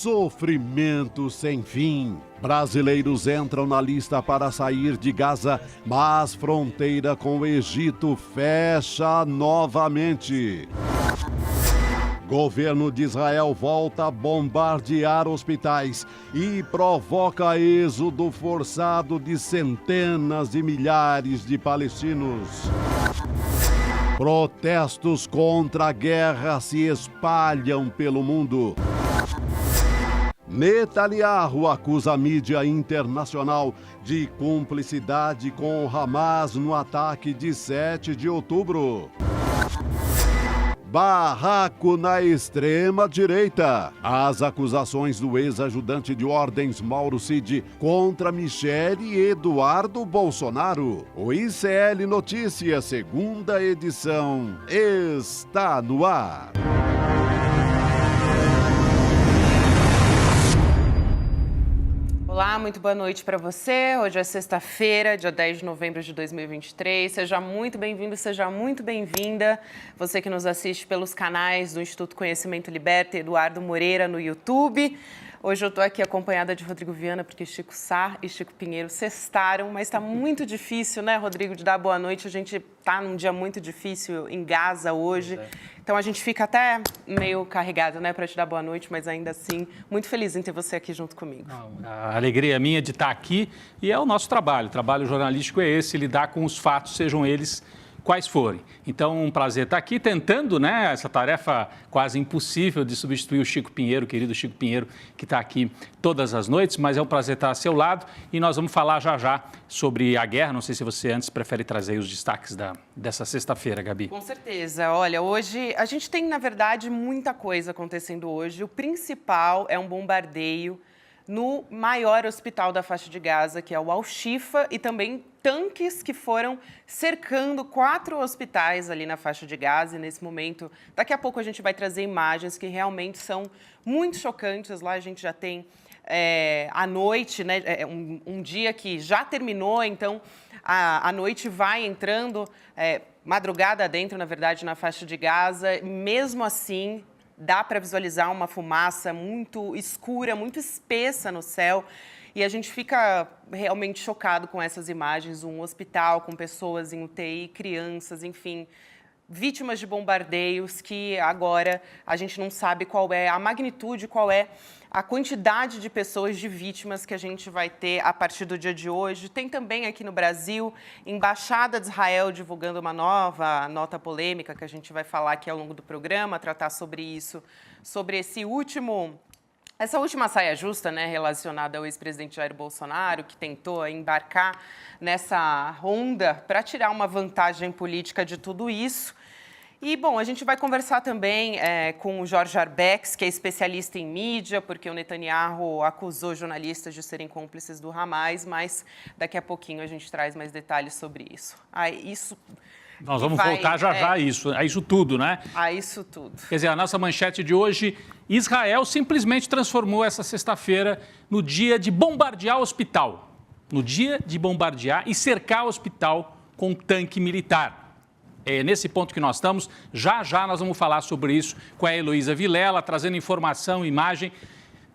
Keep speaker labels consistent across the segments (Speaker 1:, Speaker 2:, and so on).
Speaker 1: Sofrimento sem fim. Brasileiros entram na lista para sair de Gaza, mas fronteira com o Egito fecha novamente. Governo de Israel volta a bombardear hospitais e provoca êxodo forçado de centenas de milhares de palestinos. Protestos contra a guerra se espalham pelo mundo. Netanyahu acusa a mídia internacional de cumplicidade com o Hamas no ataque de 7 de outubro. Barraco na extrema-direita. As acusações do ex-ajudante de ordens Mauro Cid contra Michele e Eduardo Bolsonaro. O ICL Notícias, segunda edição, está no ar.
Speaker 2: Olá, muito boa noite para você. Hoje é sexta-feira, dia 10 de novembro de 2023. Seja muito bem-vindo, seja muito bem-vinda. Você que nos assiste pelos canais do Instituto Conhecimento Liberta, Eduardo Moreira no YouTube. Hoje eu estou aqui acompanhada de Rodrigo Viana, porque Chico Sá e Chico Pinheiro sextaram, mas está muito difícil, né, Rodrigo, de dar boa noite. A gente está num dia muito difícil em Gaza hoje. Então a gente fica até meio carregado, né, para te dar boa noite, mas ainda assim, muito feliz em ter você aqui junto comigo.
Speaker 3: A alegria minha de estar aqui e é o nosso trabalho. O trabalho jornalístico é esse, lidar com os fatos, sejam eles quais forem. Então, um prazer estar aqui tentando, né, essa tarefa quase impossível de substituir o Chico Pinheiro, o querido Chico Pinheiro, que está aqui todas as noites, mas é um prazer estar a seu lado e nós vamos falar já sobre a guerra. Não sei se você antes prefere trazer os destaques dessa sexta-feira, Gabi.
Speaker 2: Com certeza. Olha, hoje a gente tem, na verdade, muita coisa acontecendo hoje. O principal é um bombardeio no maior hospital da faixa de Gaza, que é o Al-Shifa, e também tanques que foram cercando 4 hospitais ali na faixa de Gaza. E nesse momento, daqui a pouco a gente vai trazer imagens que realmente são muito chocantes. Lá a gente já tem a noite, né, um dia que já terminou, então a noite vai entrando, madrugada dentro, na verdade, na faixa de Gaza. Mesmo assim, dá para visualizar uma fumaça muito escura, muito espessa no céu. E a gente fica realmente chocado com essas imagens. Um hospital com pessoas em UTI, crianças, enfim, vítimas de bombardeios que agora a gente não sabe qual é a magnitude, qual é a quantidade de pessoas, de vítimas que a gente vai ter a partir do dia de hoje. Tem também aqui no Brasil, Embaixada de Israel divulgando uma nova nota polêmica que a gente vai falar aqui ao longo do programa, tratar sobre isso, sobre essa última saia justa, né, relacionada ao ex-presidente Jair Bolsonaro, que tentou embarcar nessa onda para tirar uma vantagem política de tudo isso. E, bom, a gente vai conversar também com o Jorge Arbex, que é especialista em mídia, porque o Netanyahu acusou jornalistas de serem cúmplices do Hamas, mas daqui a pouquinho a gente traz mais detalhes sobre isso.
Speaker 3: Nós vamos voltar já a isso tudo, né?
Speaker 2: A isso tudo.
Speaker 3: Quer dizer, a nossa manchete de hoje, Israel simplesmente transformou essa sexta-feira no dia de bombardear o hospital. No dia de bombardear e cercar o hospital com tanque militar. É nesse ponto que nós estamos. Já nós vamos falar sobre isso com a Heloísa Vilela, trazendo informação, imagem.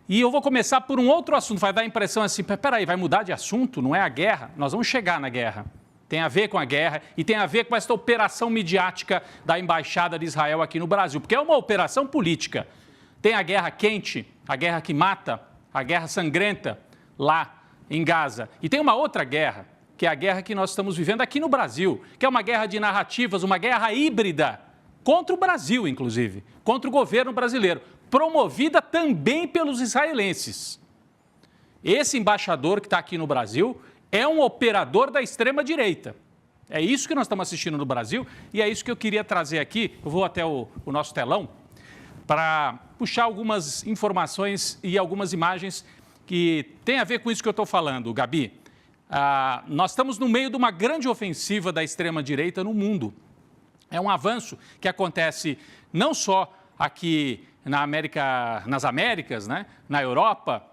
Speaker 3: E eu vou começar por um outro assunto. Vai dar a impressão assim, peraí, vai mudar de assunto? Não é a guerra? Nós vamos chegar na guerra. Tem a ver com a guerra e tem a ver com esta operação midiática da Embaixada de Israel aqui no Brasil, porque é uma operação política. Tem a guerra quente, a guerra que mata, a guerra sangrenta lá em Gaza. E tem uma outra guerra, que é a guerra que nós estamos vivendo aqui no Brasil, que é uma guerra de narrativas, uma guerra híbrida, contra o Brasil, inclusive, contra o governo brasileiro, promovida também pelos israelenses. Esse embaixador que está aqui no Brasil é um operador da extrema-direita. É isso que nós estamos assistindo no Brasil e é isso que eu queria trazer aqui. Eu vou até o nosso telão para puxar algumas informações e algumas imagens que têm a ver com isso que eu estou falando, Gabi. Nós estamos no meio de uma grande ofensiva da extrema-direita no mundo. É um avanço que acontece não só aqui nas Américas, né, na Europa,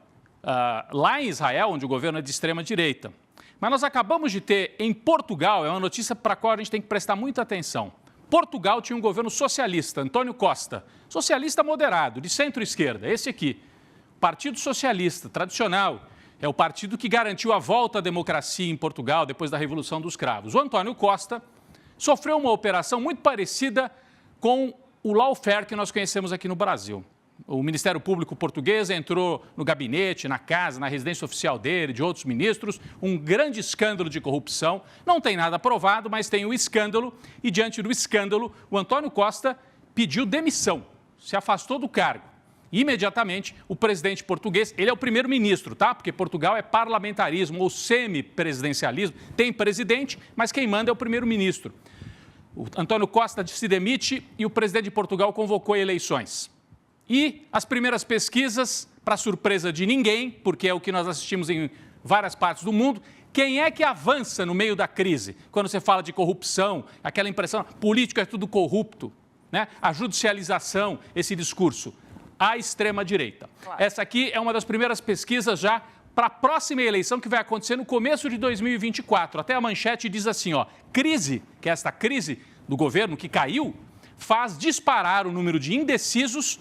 Speaker 3: lá em Israel, onde o governo é de extrema-direita. Mas nós acabamos de ter em Portugal, é uma notícia para a qual a gente tem que prestar muita atenção. Portugal tinha um governo socialista, António Costa, socialista moderado, de centro-esquerda, esse aqui. Partido Socialista, tradicional, é o partido que garantiu a volta à democracia em Portugal depois da Revolução dos Cravos. O António Costa sofreu uma operação muito parecida com o lawfare que nós conhecemos aqui no Brasil. O Ministério Público português entrou no gabinete, na casa, na residência oficial dele, de outros ministros, um grande escândalo de corrupção. Não tem nada provado, mas tem o escândalo e, diante do escândalo, o António Costa pediu demissão, se afastou do cargo. Imediatamente, o presidente português, ele é o primeiro-ministro, tá? Porque Portugal é parlamentarismo ou semipresidencialismo, tem presidente, mas quem manda é o primeiro-ministro. O António Costa se demite e o presidente de Portugal convocou eleições. E as primeiras pesquisas, para surpresa de ninguém, porque é o que nós assistimos em várias partes do mundo, quem é que avança no meio da crise? Quando você fala de corrupção, aquela impressão, político é tudo corrupto, né? A judicialização, esse discurso. A extrema-direita. Claro. Essa aqui é uma das primeiras pesquisas já para a próxima eleição que vai acontecer no começo de 2024. Até a manchete diz assim, ó, crise, que é esta crise do governo que caiu, faz disparar o número de indecisos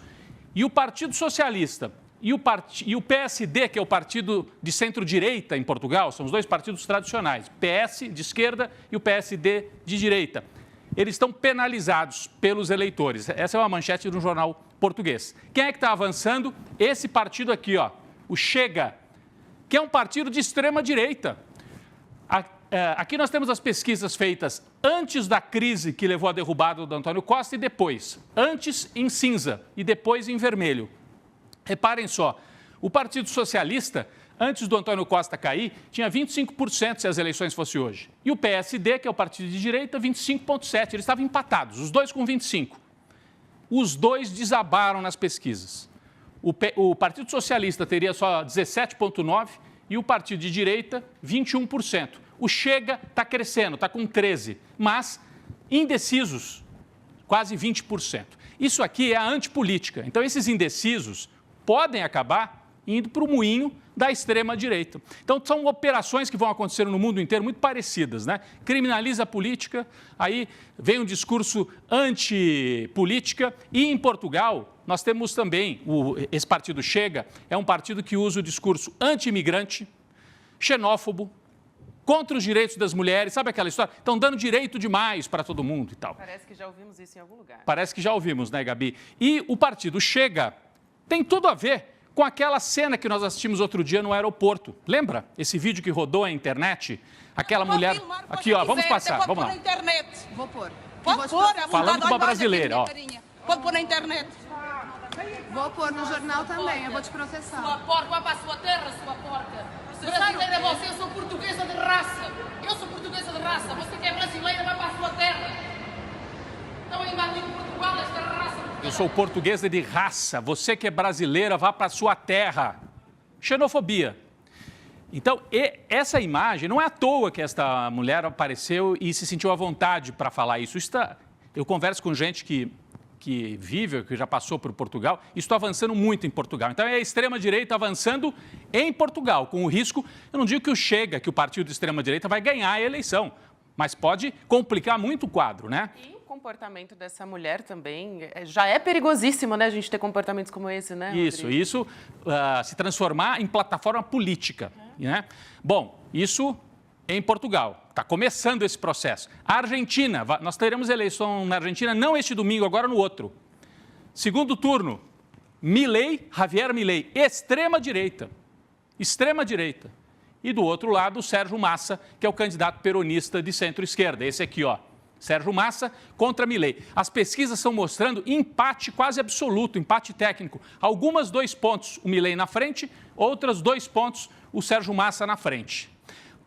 Speaker 3: e o Partido Socialista e o PSD, que é o partido de centro-direita em Portugal, são os dois partidos tradicionais, PS de esquerda e o PSD de direita. Eles estão penalizados pelos eleitores. Essa é uma manchete de um jornal português. Quem é que está avançando? Esse partido aqui, ó, o Chega, que é um partido de extrema-direita. Aqui nós temos as pesquisas feitas antes da crise que levou à derrubada do António Costa e depois. Antes em cinza e depois em vermelho. Reparem só, o Partido Socialista, antes do António Costa cair, tinha 25% se as eleições fossem hoje. E o PSD, que é o partido de direita, 25,7%. Eles estavam empatados, os dois com 25%. Os dois desabaram nas pesquisas. O Partido Socialista teria só 17,9% e o partido de direita, 21%. O Chega está crescendo, está com 13%, mas indecisos, quase 20%. Isso aqui é a antipolítica. Então, esses indecisos podem acabar indo para o moinho da extrema-direita. Então, são operações que vão acontecer no mundo inteiro muito parecidas, né? Criminaliza a política, aí vem um discurso antipolítica e em Portugal nós temos também, esse partido Chega, é um partido que usa o discurso anti-imigrante, xenófobo, contra os direitos das mulheres, sabe aquela história? Estão dando direito demais para todo mundo e tal.
Speaker 2: Parece que já ouvimos isso em algum lugar.
Speaker 3: Parece que já ouvimos, né, Gabi? E o partido Chega tem tudo a ver com aquela cena que nós assistimos outro dia no aeroporto. Lembra esse vídeo que rodou na internet? Aquela mulher... Aqui, ó, vamos passar, vamos lá.
Speaker 4: Pode pôr na internet.
Speaker 5: Vou pôr.
Speaker 4: Pode pôr.
Speaker 3: Falando com uma brasileira, ó.
Speaker 4: Pode pôr na internet.
Speaker 5: Vou pôr no jornal também, eu vou te processar.
Speaker 4: Sua porca, vai para a sua terra, sua porca. Se sabe quem é você, eu sou portuguesa de raça. Eu sou portuguesa de raça. Você que é brasileira, vai para a sua terra. Estão a invadir Portugal, esta raça.
Speaker 3: Eu sou portuguesa de raça. Você que é brasileira, vá para a sua terra. Xenofobia. Então, essa imagem, não é à toa que esta mulher apareceu e se sentiu à vontade para falar isso. Eu converso com gente que vive, que já passou por Portugal, e estou avançando muito em Portugal. Então, é a extrema-direita avançando em Portugal, com o risco, eu não digo que o Chega, que o partido de extrema-direita vai ganhar a eleição, mas pode complicar muito o quadro, né?
Speaker 2: E o comportamento dessa mulher também já é perigosíssimo, né, a gente ter comportamentos como esse, né, Rodrigo?
Speaker 3: Isso se transformar em plataforma política, né? Bom, isso em Portugal. Está começando esse processo. A Argentina, nós teremos eleição na Argentina, não este domingo, agora no outro. Segundo turno, Javier Milei, extrema-direita. Extrema-direita. E do outro lado, o Sérgio Massa, que é o candidato peronista de centro-esquerda. Esse aqui, ó. Sérgio Massa contra Milei. As pesquisas estão mostrando empate quase absoluto, empate técnico. Algumas 2 pontos o Milei na frente, outras 2 pontos o Sérgio Massa na frente.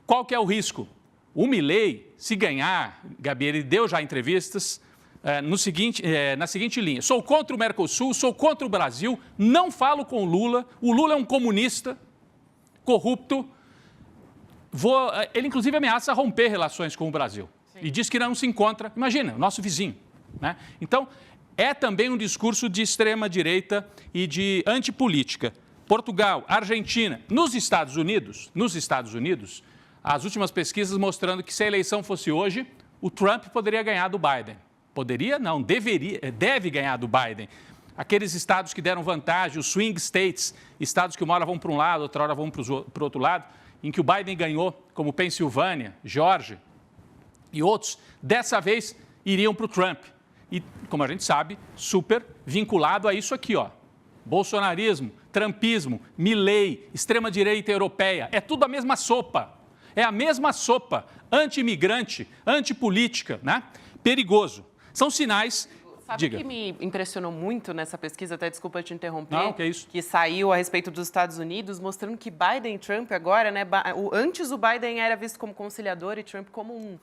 Speaker 3: Qual que é o risco? O Milei, se ganhar, Gabi, ele deu já entrevistas na seguinte linha. Sou contra o Mercosul, sou contra o Brasil, não falo com o Lula é um comunista, corrupto. Ele, inclusive, ameaça romper relações com o Brasil. Sim. E diz que não se encontra, imagina, o nosso vizinho, né? Então, é também um discurso de extrema-direita e de antipolítica. Portugal, Argentina, nos Estados Unidos, as últimas pesquisas mostrando que se a eleição fosse hoje, o Trump poderia ganhar do Biden. Poderia? Não, deve ganhar do Biden. aqueles estados que deram vantagem, os swing states, estados que uma hora vão para um lado, outra hora vão para o outro lado, em que o Biden ganhou, como Pensilvânia, Geórgia e outros, dessa vez iriam para o Trump. E, como a gente sabe, super vinculado a isso aqui, ó. Bolsonarismo, trumpismo, Milley, extrema-direita europeia, é tudo a mesma sopa. É a mesma sopa, anti-imigrante, antipolítica, né? Perigoso. São sinais...
Speaker 2: Sabe o que me impressionou muito nessa pesquisa, até desculpa te interromper,
Speaker 3: Não, que é isso.
Speaker 2: Que saiu a respeito dos Estados Unidos, mostrando que Biden e Trump agora, né, antes o Biden era visto como conciliador e Trump como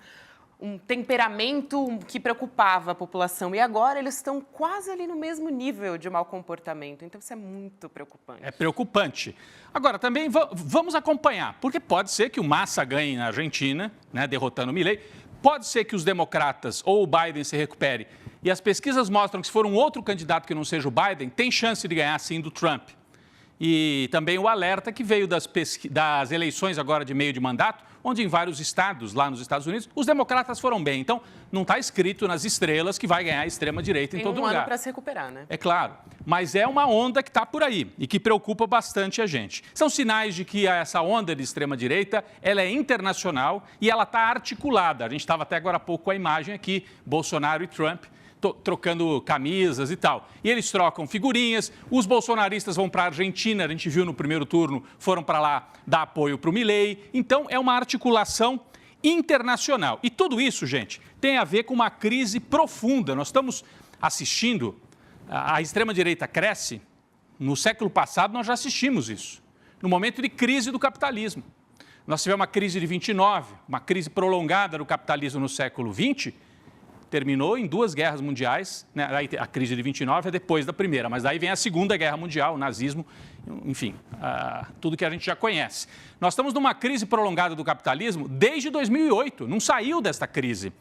Speaker 2: um temperamento que preocupava a população. E agora eles estão quase ali no mesmo nível de mau comportamento. Então isso é muito preocupante.
Speaker 3: É preocupante. Agora, também vamos acompanhar, porque pode ser que o Massa ganhe na Argentina, né, derrotando o Milley, pode ser que os democratas ou o Biden se recupere. E as pesquisas mostram que se for um outro candidato que não seja o Biden, tem chance de ganhar sim do Trump. E também o alerta que veio das eleições agora de meio de mandato, onde em vários estados, lá nos Estados Unidos, os democratas foram bem. Então, não está escrito nas estrelas que vai ganhar a extrema-direita em todo lugar.
Speaker 2: Tem um ano para se recuperar, né?
Speaker 3: É claro, mas é uma onda que está por aí e que preocupa bastante a gente. São sinais de que essa onda de extrema-direita, ela é internacional e ela está articulada. A gente estava até agora há pouco com a imagem aqui, Bolsonaro e Trump, trocando camisas e tal. E eles trocam figurinhas, os bolsonaristas vão para a Argentina, a gente viu no primeiro turno, foram para lá dar apoio para o Milley. Então, é uma articulação internacional. E tudo isso, gente, tem a ver com uma crise profunda. Nós estamos assistindo, a extrema-direita cresce. No século passado, nós já assistimos isso, no momento de crise do capitalismo. Nós tivemos uma crise de 29, uma crise prolongada do capitalismo no século XX, terminou em 2 guerras mundiais, né? A crise de 29 é depois da primeira, mas daí vem a Segunda Guerra Mundial, o nazismo, enfim, tudo que a gente já conhece. Nós estamos numa crise prolongada do capitalismo desde 2008, não saiu desta crise.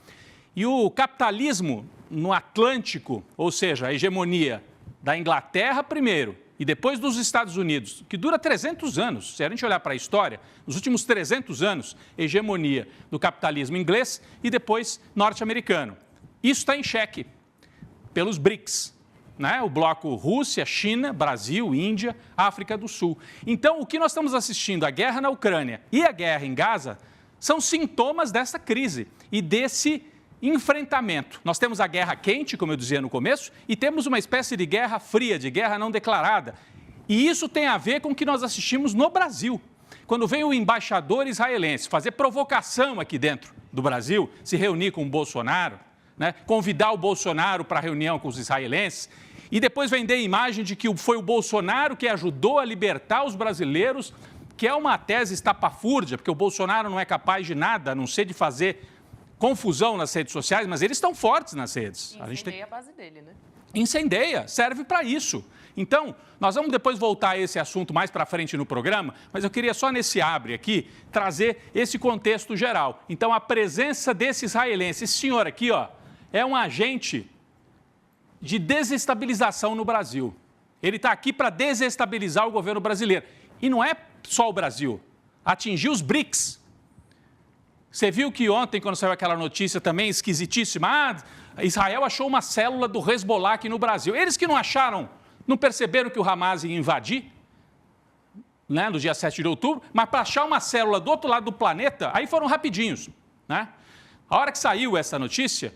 Speaker 3: E o capitalismo no Atlântico, ou seja, a hegemonia da Inglaterra primeiro e depois dos Estados Unidos, que dura 300 anos, se a gente olhar para a história, nos últimos 300 anos, hegemonia do capitalismo inglês e depois norte-americano. Isso está em xeque pelos BRICS, né? O bloco Rússia, China, Brasil, Índia, África do Sul. Então, o que nós estamos assistindo, a guerra na Ucrânia e a guerra em Gaza, são sintomas dessa crise e desse enfrentamento. Nós temos a guerra quente, como eu dizia no começo, e temos uma espécie de guerra fria, de guerra não declarada. E isso tem a ver com o que nós assistimos no Brasil. Quando veio o embaixador israelense fazer provocação aqui dentro do Brasil, se reunir com o Bolsonaro, né, convidar o Bolsonaro para a reunião com os israelenses, e depois vender a imagem de que foi o Bolsonaro que ajudou a libertar os brasileiros, que é uma tese estapafúrdia, porque o Bolsonaro não é capaz de nada, a não ser de fazer confusão nas redes sociais, mas eles estão fortes nas redes.
Speaker 2: Incendeia a base dele, né?
Speaker 3: Incendeia, serve para isso. Então, nós vamos depois voltar a esse assunto mais para frente no programa, mas eu queria só nesse abre aqui trazer esse contexto geral. Então, a presença desse israelense, esse senhor aqui, ó, é um agente de desestabilização no Brasil. Ele está aqui para desestabilizar o governo brasileiro. E não é só o Brasil, atingiu os BRICS. Você viu que ontem, quando saiu aquela notícia também esquisitíssima, Israel achou uma célula do Hezbollah aqui no Brasil. Eles que não acharam, não perceberam que o Hamas ia invadir, né, no dia 7 de outubro, mas para achar uma célula do outro lado do planeta, aí foram rapidinhos, né? A hora que saiu essa notícia,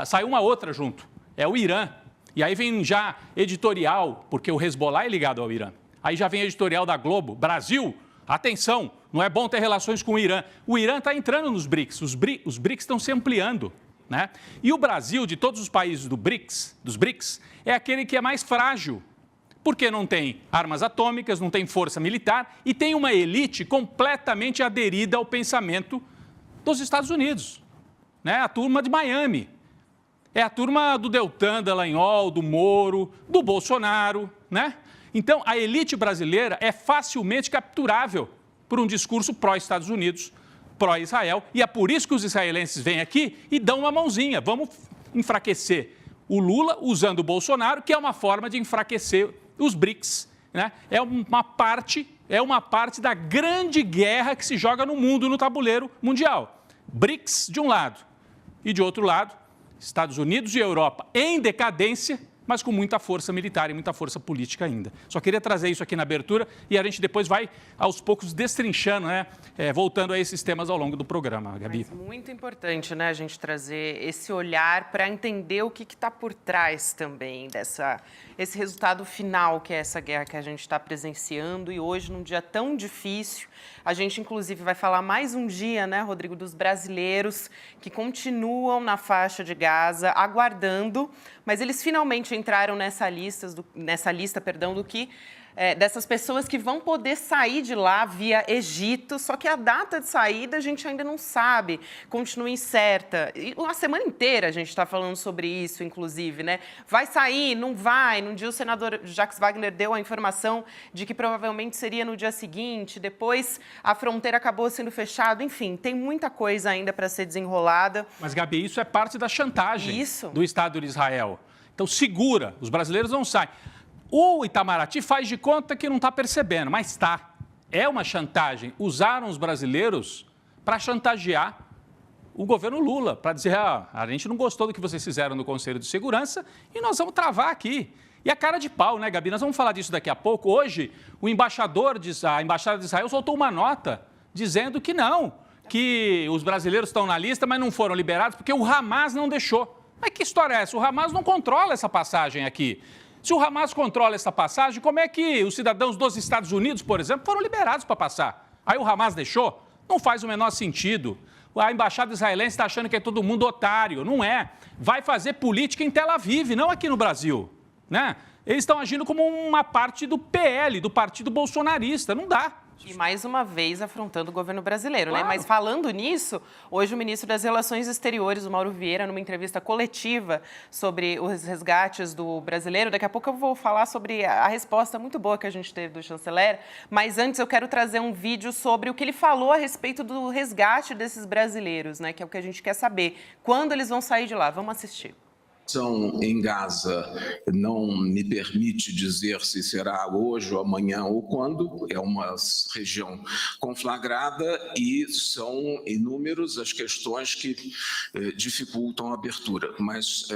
Speaker 3: saiu uma outra junto, é o Irã. E aí vem já editorial, porque o Hezbollah é ligado ao Irã. Aí já vem editorial da Globo, Brasil, atenção, não é bom ter relações com o Irã. O Irã está entrando nos BRICS, os BRICS estão se ampliando, né? E o Brasil, de todos os países dos BRICS, é aquele que é mais frágil, porque não tem armas atômicas, não tem força militar e tem uma elite completamente aderida ao pensamento dos Estados Unidos, né? A turma de Miami, é a turma do Deltan, Dallagnol, do Moro, do Bolsonaro, né? Então, a elite brasileira é facilmente capturável por um discurso pró-Estados Unidos, pró-Israel, e é por isso que os israelenses vêm aqui e dão uma mãozinha. Vamos enfraquecer o Lula usando o Bolsonaro, que é uma forma de enfraquecer os BRICS, né? É uma parte da grande guerra que se joga no mundo, no tabuleiro mundial. BRICS de um lado e de outro lado, Estados Unidos e Europa em decadência, mas com muita força militar e muita força política ainda. Só queria trazer isso aqui na abertura e a gente depois vai, aos poucos, destrinchando, né? Voltando a esses temas ao longo do programa, Gabi.
Speaker 2: Mas muito importante, né, a gente trazer esse olhar para entender o que está por trás também esse resultado final que é essa guerra que a gente está presenciando e hoje, num dia tão difícil, a gente, inclusive, vai falar mais um dia, né, Rodrigo, dos brasileiros que continuam na faixa de Gaza, aguardando, mas eles finalmente entraram nessa lista do que dessas pessoas que vão poder sair de lá via Egito, só que a data de saída a gente ainda não sabe, continua incerta. E uma semana inteira a gente está falando sobre isso, inclusive, né? Vai sair, não vai? Num dia o senador Jacques Wagner deu a informação de que provavelmente seria no dia seguinte, depois a fronteira acabou sendo fechada, enfim, tem muita coisa ainda para ser desenrolada.
Speaker 3: Mas, Gabi, isso é parte da chantagem do Estado de Israel. Então, segura, os brasileiros não saem. O Itamaraty faz de conta que não está percebendo, mas está. É uma chantagem. Usaram os brasileiros para chantagear o governo Lula, para dizer, a gente não gostou do que vocês fizeram no Conselho de Segurança e nós vamos travar aqui. E a cara de pau, né, Gabi? Nós vamos falar disso daqui a pouco. Hoje, a Embaixada de Israel soltou uma nota dizendo que não, que os brasileiros estão na lista, mas não foram liberados porque o Hamas não deixou. Mas que história é essa? O Hamas não controla essa passagem aqui. Se o Hamas controla essa passagem, como é que os cidadãos dos Estados Unidos, por exemplo, foram liberados para passar? Aí o Hamas deixou? Não faz o menor sentido. A embaixada israelense está achando que é todo mundo otário. Não é. Vai fazer política em Tel Aviv, não aqui no Brasil, né? Eles estão agindo como uma parte do PL, do partido bolsonarista. Não dá.
Speaker 2: E mais uma vez afrontando o governo brasileiro,
Speaker 3: claro,
Speaker 2: né? Mas falando nisso, hoje o ministro das Relações Exteriores, o Mauro Vieira, numa entrevista coletiva sobre os resgates do brasileiro, daqui a pouco eu vou falar sobre a resposta muito boa que a gente teve do chanceler, mas antes eu quero trazer um vídeo sobre o que ele falou a respeito do resgate desses brasileiros, né? Que é o que a gente quer saber. Quando eles vão sair de lá? Vamos assistir.
Speaker 6: Em Gaza não me permite dizer se será hoje ou amanhã ou quando, é uma região conflagrada e são inúmeras as questões que dificultam a abertura, mas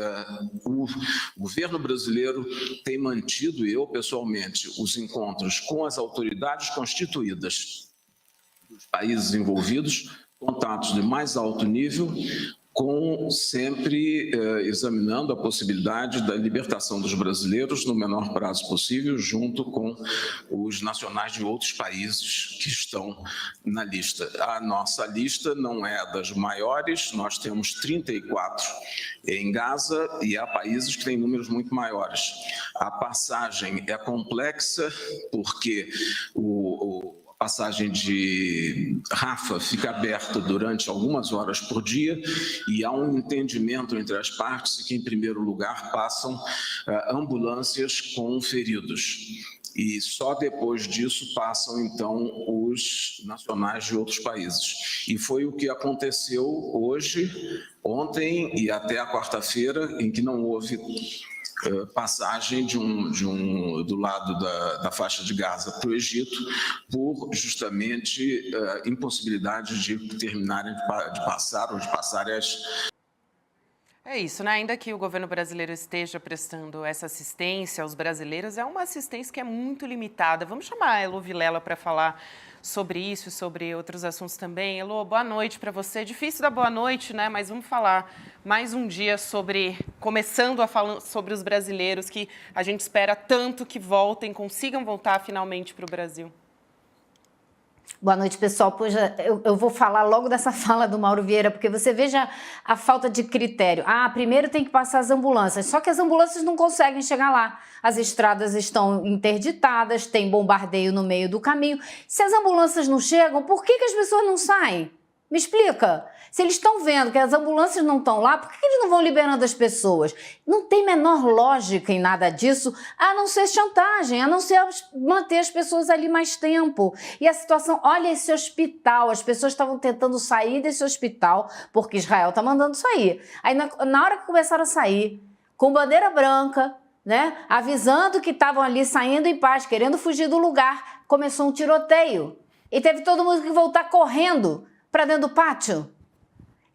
Speaker 6: o governo brasileiro tem mantido, eu pessoalmente, os encontros com as autoridades constituídas dos países envolvidos, contatos de mais alto nível, sempre examinando a possibilidade da libertação dos brasileiros no menor prazo possível, junto com os nacionais de outros países que estão na lista. A nossa lista não é das maiores, nós temos 34 em Gaza e há países que têm números muito maiores. A passagem é complexa porque a passagem de Rafah fica aberta durante algumas horas por dia e há um entendimento entre as partes que, em primeiro lugar, passam ambulâncias com feridos. E só depois disso passam, então, os nacionais de outros países. E foi o que aconteceu hoje, ontem e até a quarta-feira, em que não houve passagem do lado da faixa de Gaza para o Egito, por justamente impossibilidade de terminarem de passar ou de passarem as...
Speaker 2: É isso, né? Ainda que o governo brasileiro esteja prestando essa assistência aos brasileiros, é uma assistência que é muito limitada. Vamos chamar a Elo Vilela para falar sobre isso e sobre outros assuntos também. Elo, boa noite para você. Difícil dar boa noite, né? Mas vamos falar mais um dia começando a falar sobre os brasileiros que a gente espera tanto que consigam voltar finalmente para o Brasil.
Speaker 7: Boa noite, pessoal. Pois eu vou falar logo dessa fala do Mauro Vieira, porque você veja a falta de critério. Primeiro tem que passar as ambulâncias, só que as ambulâncias não conseguem chegar lá. As estradas estão interditadas, tem bombardeio no meio do caminho. Se as ambulâncias não chegam, por que as pessoas não saem? Me explica. Se eles estão vendo que as ambulâncias não estão lá, por que eles não vão liberando as pessoas? Não tem menor lógica em nada disso, a não ser chantagem, a não ser manter as pessoas ali mais tempo. E a situação, olha esse hospital, as pessoas estavam tentando sair desse hospital, porque Israel está mandando sair. Aí na hora que começaram a sair, com bandeira branca, né, avisando que estavam ali saindo em paz, querendo fugir do lugar, começou um tiroteio. E teve todo mundo que voltar correndo para dentro do pátio.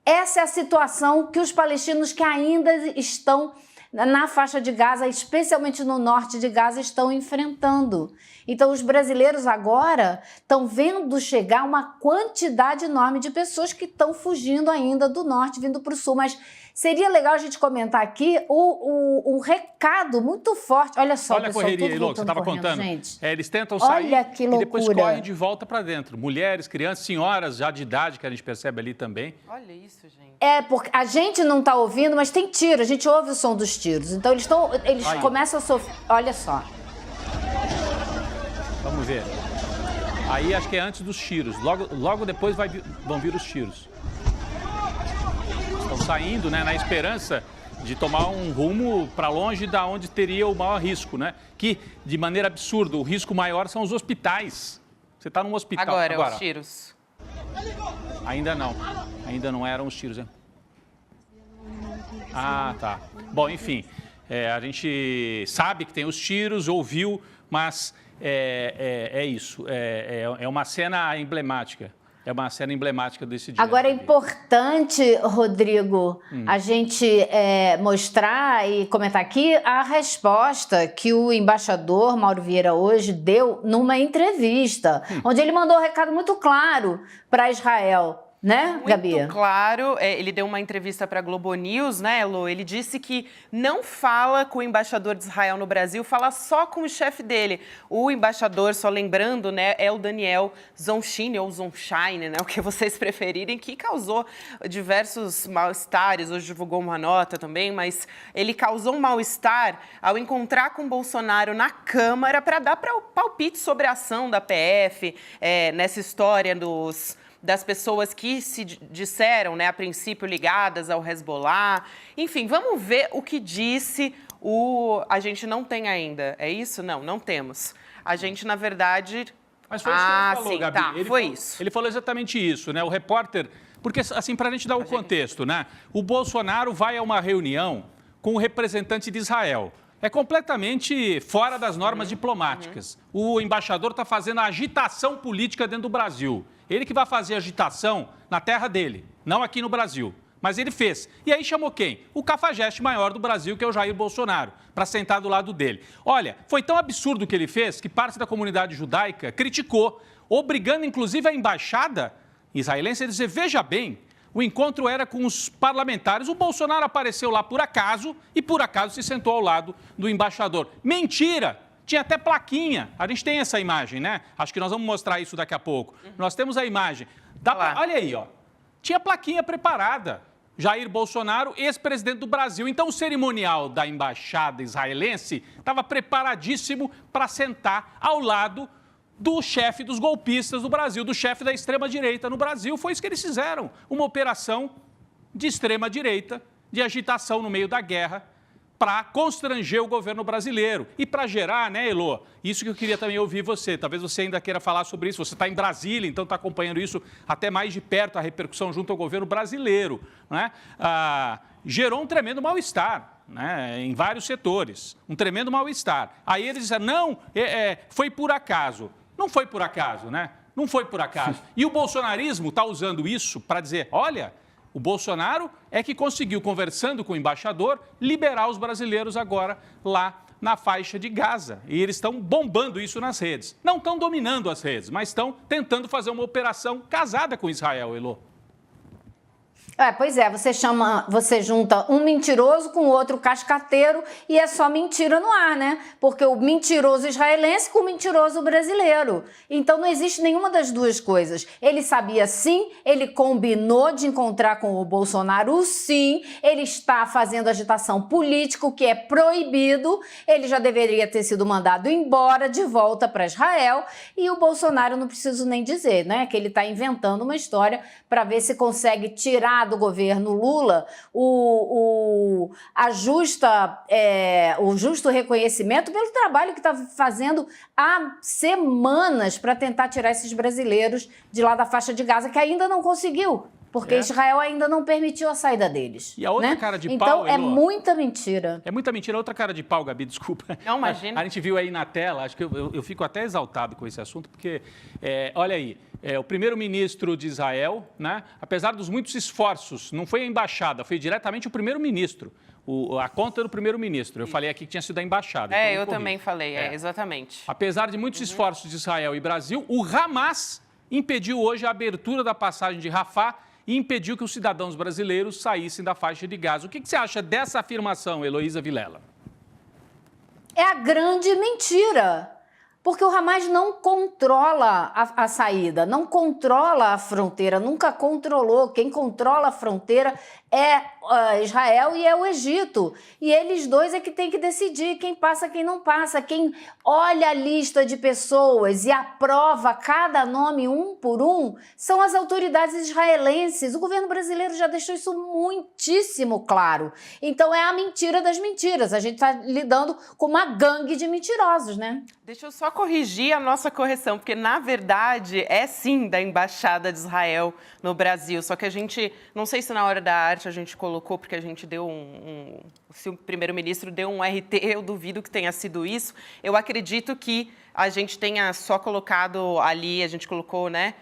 Speaker 7: Essa é a situação que os palestinos que ainda estão na faixa de Gaza, especialmente no norte de Gaza, estão enfrentando. Então, os brasileiros agora estão vendo chegar uma quantidade enorme de pessoas que estão fugindo ainda do norte, vindo para o sul. Mas seria legal a gente comentar aqui um recado muito forte. Olha só,
Speaker 3: olha
Speaker 7: pessoal,
Speaker 3: a correria,
Speaker 7: todo
Speaker 3: Elô, que você estava contando.
Speaker 7: gente.
Speaker 3: Eles tentam sair
Speaker 7: e
Speaker 3: depois correm de volta para dentro. Mulheres, crianças, senhoras já de idade, que a gente percebe ali também.
Speaker 2: Olha isso, gente.
Speaker 7: Porque a gente não está ouvindo, mas tem tiro, a gente ouve o som dos tiros. Então eles começam a sofrer. Olha só.
Speaker 3: Vamos ver. Aí acho que é antes dos tiros. Logo depois vão vir os tiros. Estão saindo, né, na esperança de tomar um rumo para longe da onde teria o maior risco, né? Que, de maneira absurda, o risco maior são os hospitais. Você está num hospital.
Speaker 2: Agora, os tiros.
Speaker 3: Ainda não eram os tiros, hein? Ah, tá. Bom, enfim, a gente sabe que tem os tiros, ouviu, mas é isso. É uma cena emblemática. É uma cena emblemática desse dia.
Speaker 7: Agora é importante, Rodrigo, a gente mostrar e comentar aqui a resposta que o embaixador Mauro Vieira hoje deu numa entrevista, onde ele mandou um recado muito claro para Israel. Né, Gabi?
Speaker 2: Muito claro, ele deu uma entrevista para a Globo News, né, Elô? Ele disse que não fala com o embaixador de Israel no Brasil, fala só com o chefe dele. O embaixador, só lembrando, né, é o Daniel Zonshine, ou Zonshine, né, o que vocês preferirem, que causou diversos mal-estares, hoje divulgou uma nota também, mas ele causou um mal-estar ao encontrar com o Bolsonaro na Câmara para dar palpite sobre a ação da PF, nessa história das pessoas que se disseram, né, a princípio ligadas ao Hezbollah. Enfim, vamos ver o que disse a gente não tem ainda. É isso? Não temos. A gente, na verdade...
Speaker 3: Mas foi isso que ele falou,
Speaker 2: sim,
Speaker 3: Gabi.
Speaker 2: Tá, foi isso.
Speaker 3: Ele falou exatamente isso, né? O repórter... Porque, assim, para a gente dar o contexto, né? O Bolsonaro vai a uma reunião com o representante de Israel. É completamente fora das normas diplomáticas. O embaixador está fazendo a agitação política dentro do Brasil. Ele que vai fazer agitação na terra dele, não aqui no Brasil. Mas ele fez. E aí chamou quem? O cafajeste maior do Brasil, que é o Jair Bolsonaro, para sentar do lado dele. Olha, foi tão absurdo o que ele fez que parte da comunidade judaica criticou, obrigando inclusive a embaixada israelense a dizer, veja bem, o encontro era com os parlamentares, o Bolsonaro apareceu lá por acaso e por acaso se sentou ao lado do embaixador. Mentira! Tinha até plaquinha. A gente tem essa imagem, né? Acho que nós vamos mostrar isso daqui a pouco. Nós temos a imagem. Olha aí, ó. Tinha plaquinha preparada. Jair Bolsonaro, ex-presidente do Brasil. Então, o cerimonial da embaixada israelense estava preparadíssimo para sentar ao lado do chefe dos golpistas do Brasil, do chefe da extrema-direita no Brasil. Foi isso que eles fizeram. Uma operação de extrema-direita, de agitação no meio da guerra, para constranger o governo brasileiro e para gerar, né, Elô? Isso que eu queria também ouvir você. Talvez você ainda queira falar sobre isso. Você está em Brasília, então está acompanhando isso até mais de perto, a repercussão junto ao governo brasileiro, né? Gerou um tremendo mal-estar, né, em vários setores. Um tremendo mal-estar. Aí eles disseram, não, foi por acaso. Não foi por acaso, né? Não foi por acaso. E o bolsonarismo está usando isso para dizer, olha... O Bolsonaro é que conseguiu, conversando com o embaixador, liberar os brasileiros agora lá na faixa de Gaza. E eles estão bombando isso nas redes. Não estão dominando as redes, mas estão tentando fazer uma operação casada com Israel, Elô.
Speaker 7: Pois é, você junta um mentiroso com outro cascateiro e é só mentira no ar, né? Porque o mentiroso israelense com o mentiroso brasileiro. Então não existe nenhuma das duas coisas. Ele sabia sim, ele combinou de encontrar com o Bolsonaro sim, ele está fazendo agitação política, o que é proibido, ele já deveria ter sido mandado embora de volta para Israel e o Bolsonaro não preciso nem dizer, né? Que ele está inventando uma história para ver se consegue tirar do governo Lula o justo reconhecimento pelo trabalho que está fazendo há semanas para tentar tirar esses brasileiros de lá da faixa de Gaza, que ainda não conseguiu, porque Israel ainda não permitiu a saída deles.
Speaker 3: E a outra cara de pau,
Speaker 7: então, é muita mentira.
Speaker 3: É muita mentira. Outra cara de pau, Gabi, desculpa.
Speaker 2: Não, imagina.
Speaker 3: A gente viu aí na tela, acho que eu fico até exaltado com esse assunto, porque, olha aí, o primeiro-ministro de Israel, né, apesar dos muitos esforços, não foi a embaixada, foi diretamente o primeiro-ministro. a conta do primeiro-ministro. Eu falei aqui que tinha sido a embaixada.
Speaker 2: É,
Speaker 3: então
Speaker 2: eu também falei, exatamente.
Speaker 3: Apesar de muitos esforços de Israel e Brasil, o Hamas impediu hoje a abertura da passagem de Rafah e impediu que os cidadãos brasileiros saíssem da faixa de Gaza. O que você acha dessa afirmação, Heloísa Vilela?
Speaker 7: É a grande mentira. Porque o Hamas não controla a saída, não controla a fronteira, nunca controlou. Quem controla a fronteira é Israel e é o Egito. E eles dois é que tem que decidir quem passa, quem não passa. Quem olha a lista de pessoas e aprova cada nome um por um são as autoridades israelenses. O governo brasileiro já deixou isso muitíssimo claro. Então é a mentira das mentiras. A gente está lidando com uma gangue de mentirosos, né?
Speaker 2: Deixa eu só corrigir a nossa correção, porque, na verdade, é sim da Embaixada de Israel no Brasil. Só que a gente, não sei se na hora da arte a gente colocou, porque a gente deu se o primeiro-ministro deu um RT, eu duvido que tenha sido isso. Eu acredito que a gente tenha só colocado ali, a gente colocou, né,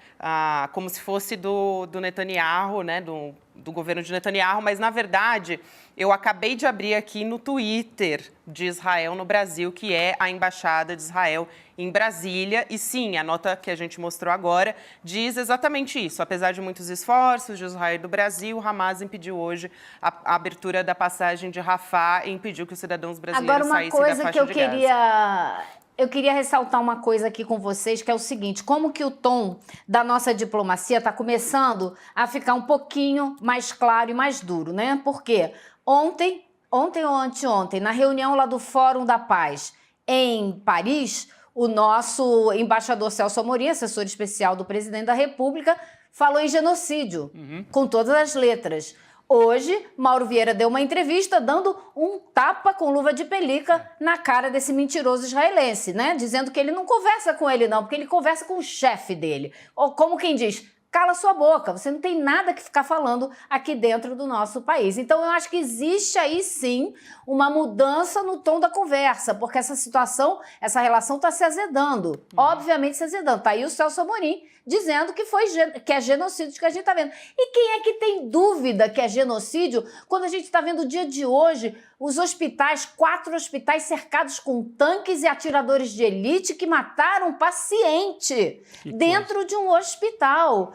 Speaker 2: como se fosse do Netanyahu, né, do governo de Netanyahu, mas, na verdade, eu acabei de abrir aqui no Twitter de Israel no Brasil, que é a Embaixada de Israel em Brasília. E sim, a nota que a gente mostrou agora diz exatamente isso. Apesar de muitos esforços de Israel e do Brasil, o Hamas impediu hoje a abertura da passagem de Rafah e impediu que os cidadãos brasileiros saíssem da faixa de Gaza.
Speaker 7: Eu queria ressaltar uma coisa aqui com vocês, que é o seguinte: como que o tom da nossa diplomacia está começando a ficar um pouquinho mais claro e mais duro, né? Porque ontem ou anteontem, na reunião lá do Fórum da Paz em Paris, o nosso embaixador Celso Amorim, assessor especial do presidente da República, falou em genocídio, com todas as letras. Hoje, Mauro Vieira deu uma entrevista dando um tapa com luva de pelica na cara desse mentiroso israelense, né? Dizendo que ele não conversa com ele não, porque ele conversa com o chefe dele. Ou como quem diz, cala sua boca, você não tem nada que ficar falando aqui dentro do nosso país. Então, eu acho que existe aí sim uma mudança no tom da conversa, porque essa situação, essa relação está se azedando, obviamente se azedando. Tá aí o Celso Amorim dizendo que é genocídio que a gente está vendo. E quem é que tem dúvida que é genocídio quando a gente está vendo o dia de hoje os hospitais, 4 hospitais cercados com tanques e atiradores de elite que mataram um paciente dentro de um hospital.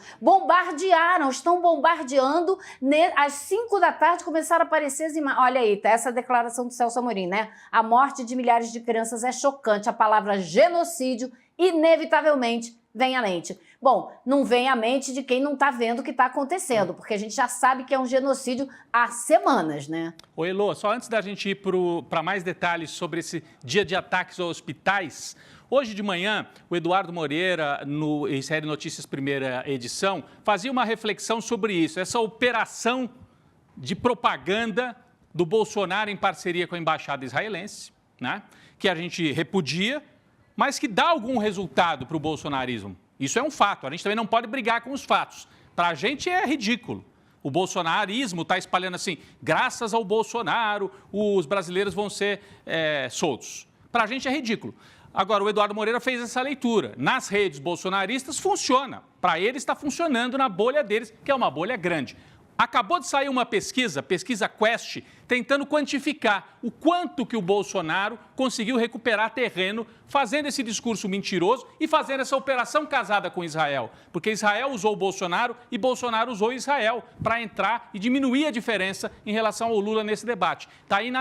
Speaker 7: Estão bombardeando. Às 5 da tarde começaram a aparecer as imagens. Olha aí, tá essa declaração do Celso Amorim, né? A morte de milhares de crianças é chocante. A palavra genocídio, inevitavelmente, vem à mente. Bom, não vem à mente de quem não está vendo o que está acontecendo, porque a gente já sabe que é um genocídio há semanas, né?
Speaker 3: Ô Elô, só antes da gente ir para mais detalhes sobre esse dia de ataques aos hospitais, hoje de manhã, o Eduardo Moreira, no Israel Notícias Primeira Edição, fazia uma reflexão sobre isso, essa operação de propaganda do Bolsonaro em parceria com a Embaixada Israelense, né? Que a gente repudia, mas que dá algum resultado para o bolsonarismo. Isso é um fato, a gente também não pode brigar com os fatos. Para a gente é ridículo. O bolsonarismo está espalhando assim, graças ao Bolsonaro, os brasileiros vão ser soltos. Para a gente é ridículo. Agora, o Eduardo Moreira fez essa leitura. Nas redes bolsonaristas funciona. Para eles está funcionando na bolha deles, que é uma bolha grande. Acabou de sair uma pesquisa Quest, tentando quantificar o quanto que o Bolsonaro conseguiu recuperar terreno fazendo esse discurso mentiroso e fazendo essa operação casada com Israel. Porque Israel usou o Bolsonaro e Bolsonaro usou Israel para entrar e diminuir a diferença em relação ao Lula nesse debate. Está aí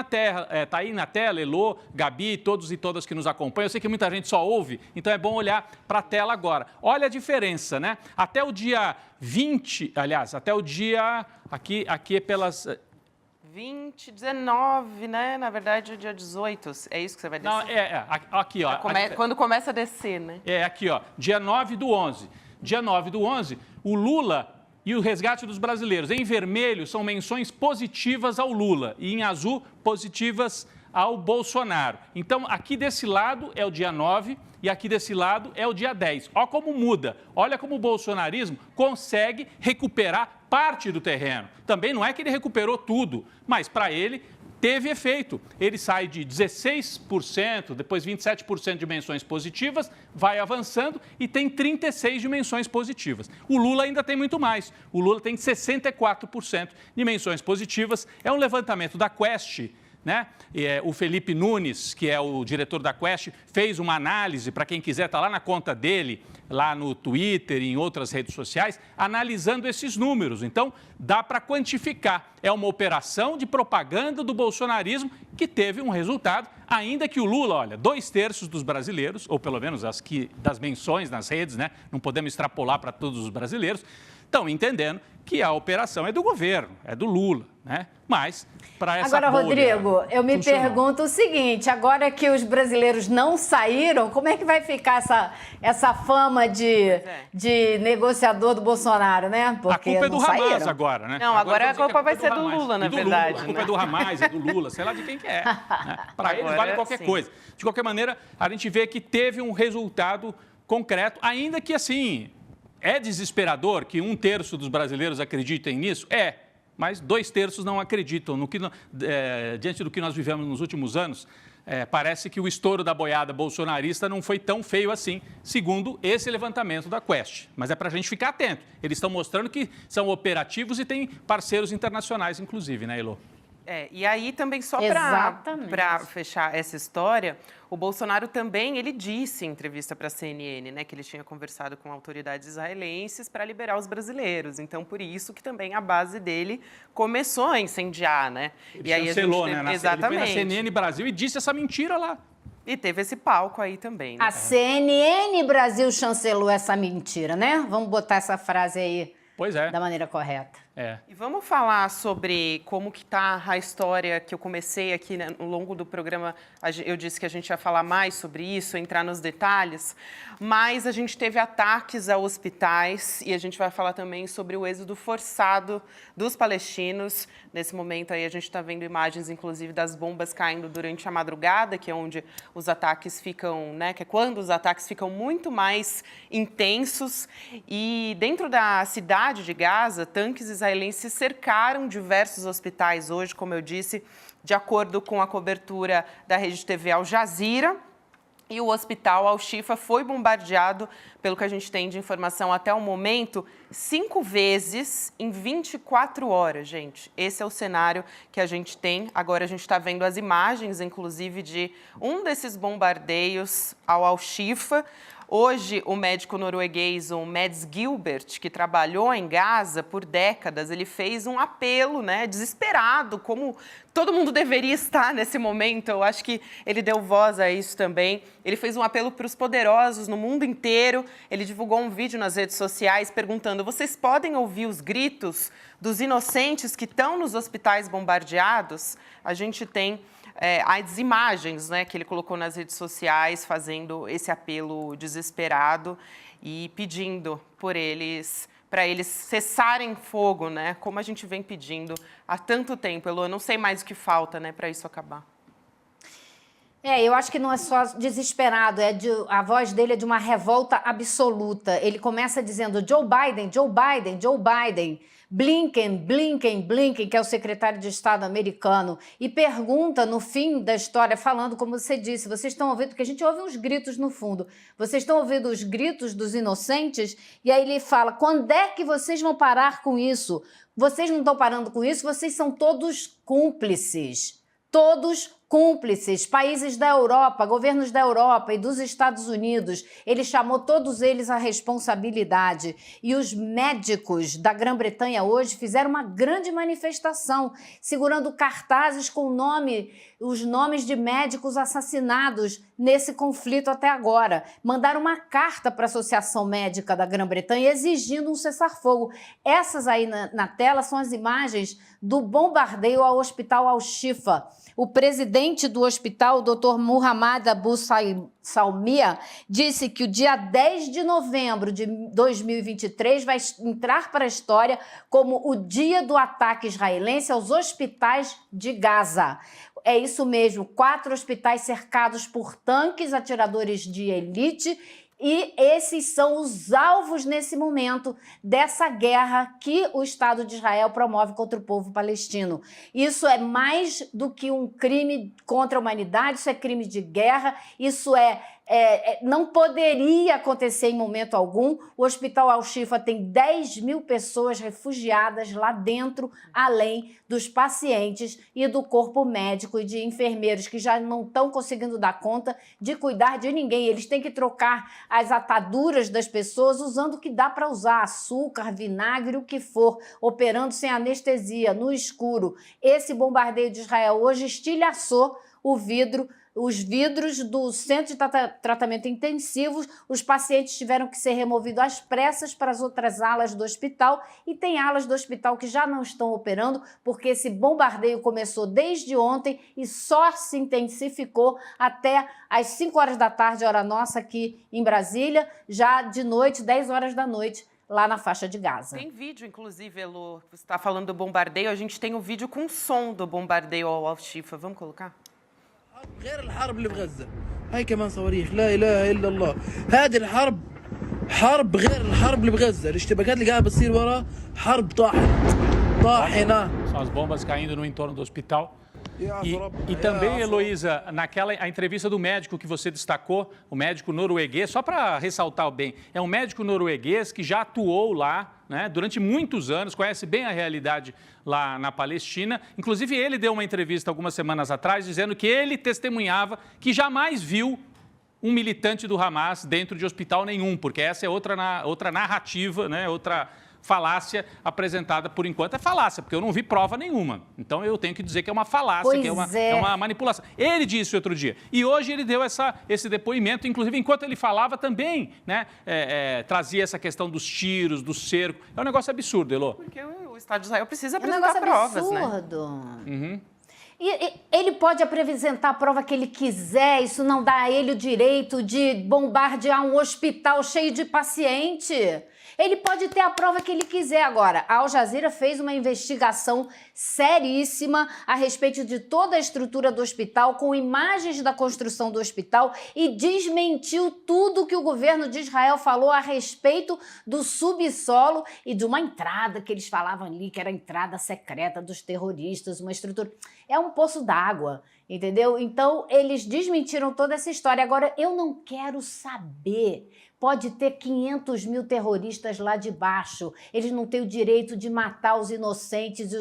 Speaker 3: na tela, Elô, Gabi, todos e todas que nos acompanham. Eu sei que muita gente só ouve, então é bom olhar para a tela agora. Olha a diferença, né? Até o dia 20, aliás, até o dia... Aqui é pelas...
Speaker 2: 19, né? Na verdade, dia 18. É isso que você vai descer?
Speaker 3: Não, aqui, ó.
Speaker 2: Quando começa a descer, né?
Speaker 3: Aqui, ó. Dia 9/11. Dia 9/11, o Lula e o resgate dos brasileiros. Em vermelho são menções positivas ao Lula e em azul positivas ao Bolsonaro. Então, aqui desse lado é o dia 9 e aqui desse lado é o dia 10. Olha como muda. Olha como o bolsonarismo consegue recuperar parte do terreno. Também não é que ele recuperou tudo, mas para ele teve efeito. Ele sai de 16%, depois 27% de dimensões positivas, vai avançando e tem 36 dimensões positivas. O Lula ainda tem muito mais. O Lula tem 64% de dimensões positivas. É um levantamento da Quest, né? O Felipe Nunes, que é o diretor da Quest, fez uma análise, para quem quiser, está lá na conta dele, lá no Twitter e em outras redes sociais, analisando esses números. Então, dá para quantificar. É uma operação de propaganda do bolsonarismo que teve um resultado, ainda que o Lula, olha, 2/3 dos brasileiros, ou pelo menos das menções nas redes, né? Não podemos extrapolar para todos os brasileiros, estão entendendo que a operação é do governo, é do Lula, né? Mas, para essa
Speaker 7: Agora, Rodrigo, eu me
Speaker 3: funcionou.
Speaker 7: pergunto o seguinte, agora que os brasileiros não saíram, como é que vai ficar essa fama de negociador do Bolsonaro, né? Porque
Speaker 3: a culpa é do
Speaker 7: não
Speaker 3: Hamas
Speaker 7: saíram.
Speaker 3: agora, né?
Speaker 2: Não, agora a culpa vai ser do
Speaker 3: Hamas.
Speaker 2: Lula, na
Speaker 3: E do
Speaker 2: verdade,
Speaker 3: Lula. A culpa
Speaker 2: né?
Speaker 3: é do Hamas, é do Lula, sei lá de quem que é. Né? Para eles
Speaker 2: Agora,
Speaker 3: vale qualquer
Speaker 2: sim.
Speaker 3: coisa. De qualquer maneira, a gente vê que teve um resultado concreto, ainda que assim, é desesperador que 1/3 dos brasileiros acreditem nisso? Mas 2/3 não acreditam. Diante do que nós vivemos nos últimos anos, parece que o estouro da boiada bolsonarista não foi tão feio assim, segundo esse levantamento da Quest. Mas é para a gente ficar atento. Eles estão mostrando que são operativos e têm parceiros internacionais, inclusive, né, Elô?
Speaker 2: E aí também só
Speaker 7: Exatamente.
Speaker 2: para fechar essa história, o Bolsonaro também, ele disse em entrevista para a CNN, né, que ele tinha conversado com autoridades israelenses para liberar os brasileiros. Então, por isso que também a base dele começou a incendiar, né?
Speaker 3: Ele chancelou, né?
Speaker 2: Exatamente.
Speaker 3: Ele foi na CNN Brasil e disse essa mentira lá.
Speaker 2: E teve esse palco aí também, né?
Speaker 7: A CNN Brasil chancelou essa mentira, né? Vamos botar essa frase aí
Speaker 3: Pois é.
Speaker 7: da maneira correta.
Speaker 2: E vamos falar sobre como que está a história que eu comecei aqui, né, no longo do programa. Eu disse que a gente ia falar mais sobre isso, entrar nos detalhes, mas a gente teve ataques a hospitais e a gente vai falar também sobre o êxodo forçado dos palestinos. Nesse momento aí a gente está vendo imagens, inclusive, das bombas caindo durante a madrugada, que é onde os ataques ficam, né, que é quando os ataques ficam muito mais intensos. E dentro da cidade de Gaza, tanques israelenses cercaram diversos hospitais hoje, como eu disse, de acordo com a cobertura da rede TV Al Jazeera. E o hospital Al-Shifa foi bombardeado, pelo que a gente tem de informação até o momento, 5 vezes em 24 horas, gente. Esse é o cenário que a gente tem. Agora a gente está vendo as imagens, inclusive, de um desses bombardeios ao Al-Shifa. Hoje, o médico norueguês, o Mads Gilbert, que trabalhou em Gaza por décadas, ele fez um apelo, né, desesperado, como todo mundo deveria estar nesse momento. Eu acho que ele deu voz a isso também. Ele fez um apelo para os poderosos no mundo inteiro. Ele divulgou um vídeo nas redes sociais perguntando: vocês podem ouvir os gritos dos inocentes que estão nos hospitais bombardeados? A gente tem as imagens, né, que ele colocou nas redes sociais, fazendo esse apelo desesperado e pedindo por eles, para eles cessarem fogo, né, como a gente vem pedindo há tanto tempo. Elô, eu não sei mais o que falta, né, para isso acabar.
Speaker 7: Eu acho que não é só desesperado, a voz dele é de uma revolta absoluta. Ele começa dizendo Joe Biden, Joe Biden, Joe Biden, Blinken, Blinken, Blinken, que é o secretário de Estado americano, e pergunta no fim da história, falando, como você disse, vocês estão ouvindo, porque a gente ouve uns gritos no fundo, vocês estão ouvindo os gritos dos inocentes? E aí ele fala, quando é que vocês vão parar com isso? Vocês não estão parando com isso, vocês são todos cúmplices. Todos cúmplices, países da Europa, governos da Europa e dos Estados Unidos. Ele chamou todos eles à responsabilidade. E os médicos da Grã-Bretanha hoje fizeram uma grande manifestação, segurando cartazes com os nomes de médicos assassinados nesse conflito até agora. Mandaram uma carta para a Associação Médica da Grã-Bretanha exigindo um cessar-fogo. Essas aí na tela são as imagens do bombardeio ao Hospital Al-Shifa. O presidente do hospital, o Dr. Muhammad Abu Salmiya, disse que o dia 10 de novembro de 2023 vai entrar para a história como o dia do ataque israelense aos hospitais de Gaza. É isso mesmo, 4 hospitais cercados por tanques, atiradores de elite E esses são os alvos nesse momento dessa guerra que o Estado de Israel promove contra o povo palestino. Isso é mais do que um crime contra a humanidade, isso é crime de guerra, isso não poderia acontecer em momento algum. O Hospital Al-Shifa tem 10 mil pessoas refugiadas lá dentro, além dos pacientes e do corpo médico e de enfermeiros que já não estão conseguindo dar conta de cuidar de ninguém. Eles têm que trocar as ataduras das pessoas usando o que dá para usar, açúcar, vinagre, o que for, operando sem anestesia, no escuro. Esse bombardeio de Israel hoje estilhaçou os vidros do centro de tratamento intensivo. Os pacientes tiveram que ser removidos às pressas para as outras alas do hospital, e tem alas do hospital que já não estão operando porque esse bombardeio começou desde ontem e só se intensificou até às 5 horas da tarde, hora nossa aqui em Brasília, já de noite, 10 horas da noite, lá na faixa de Gaza.
Speaker 2: Tem vídeo, inclusive, Elo, você está falando do bombardeio, a gente tem um vídeo com som do bombardeio ao Al-Shifa. Vamos colocar?
Speaker 8: غير الحرب اللي بغزة هاي كمان صواريخ لا إله إلا الله هذه الحرب حرب غير الحرب اللي بغزة الاشتباكات اللي قاعدة بتصير ورا حرب طاحنة.
Speaker 3: São as bombas caindo no entorno do hospital. E também, Heloísa, a entrevista do médico que você destacou, o médico norueguês, só para ressaltar bem, é um médico norueguês que já atuou lá, né, durante muitos anos, conhece bem a realidade lá na Palestina. Inclusive, ele deu uma entrevista algumas semanas atrás dizendo que ele testemunhava que jamais viu um militante do Hamas dentro de hospital nenhum, porque essa é outra narrativa, né, outra falácia apresentada por enquanto. É falácia, porque eu não vi prova nenhuma. Então, eu tenho que dizer que é uma falácia, que é uma manipulação. Ele disse outro dia. E hoje ele deu esse depoimento, inclusive, enquanto ele falava também, né, trazia essa questão dos tiros, do cerco. É um negócio absurdo, Elô.
Speaker 2: Porque o Estado de Israel precisa apresentar provas, né?
Speaker 7: Absurdo. E ele pode apresentar a prova que ele quiser, isso não dá a ele o direito de bombardear um hospital cheio de paciente. Ele pode ter a prova que ele quiser. Agora, a Al Jazeera fez uma investigação seríssima a respeito de toda a estrutura do hospital, com imagens da construção do hospital, e desmentiu tudo que o governo de Israel falou a respeito do subsolo e de uma entrada que eles falavam ali, que era a entrada secreta dos terroristas, uma estrutura... É um poço d'água, entendeu? Então, eles desmentiram toda essa história. Agora, eu não quero saber... Pode ter 500 mil terroristas lá de baixo. Eles não têm o direito de matar os inocentes,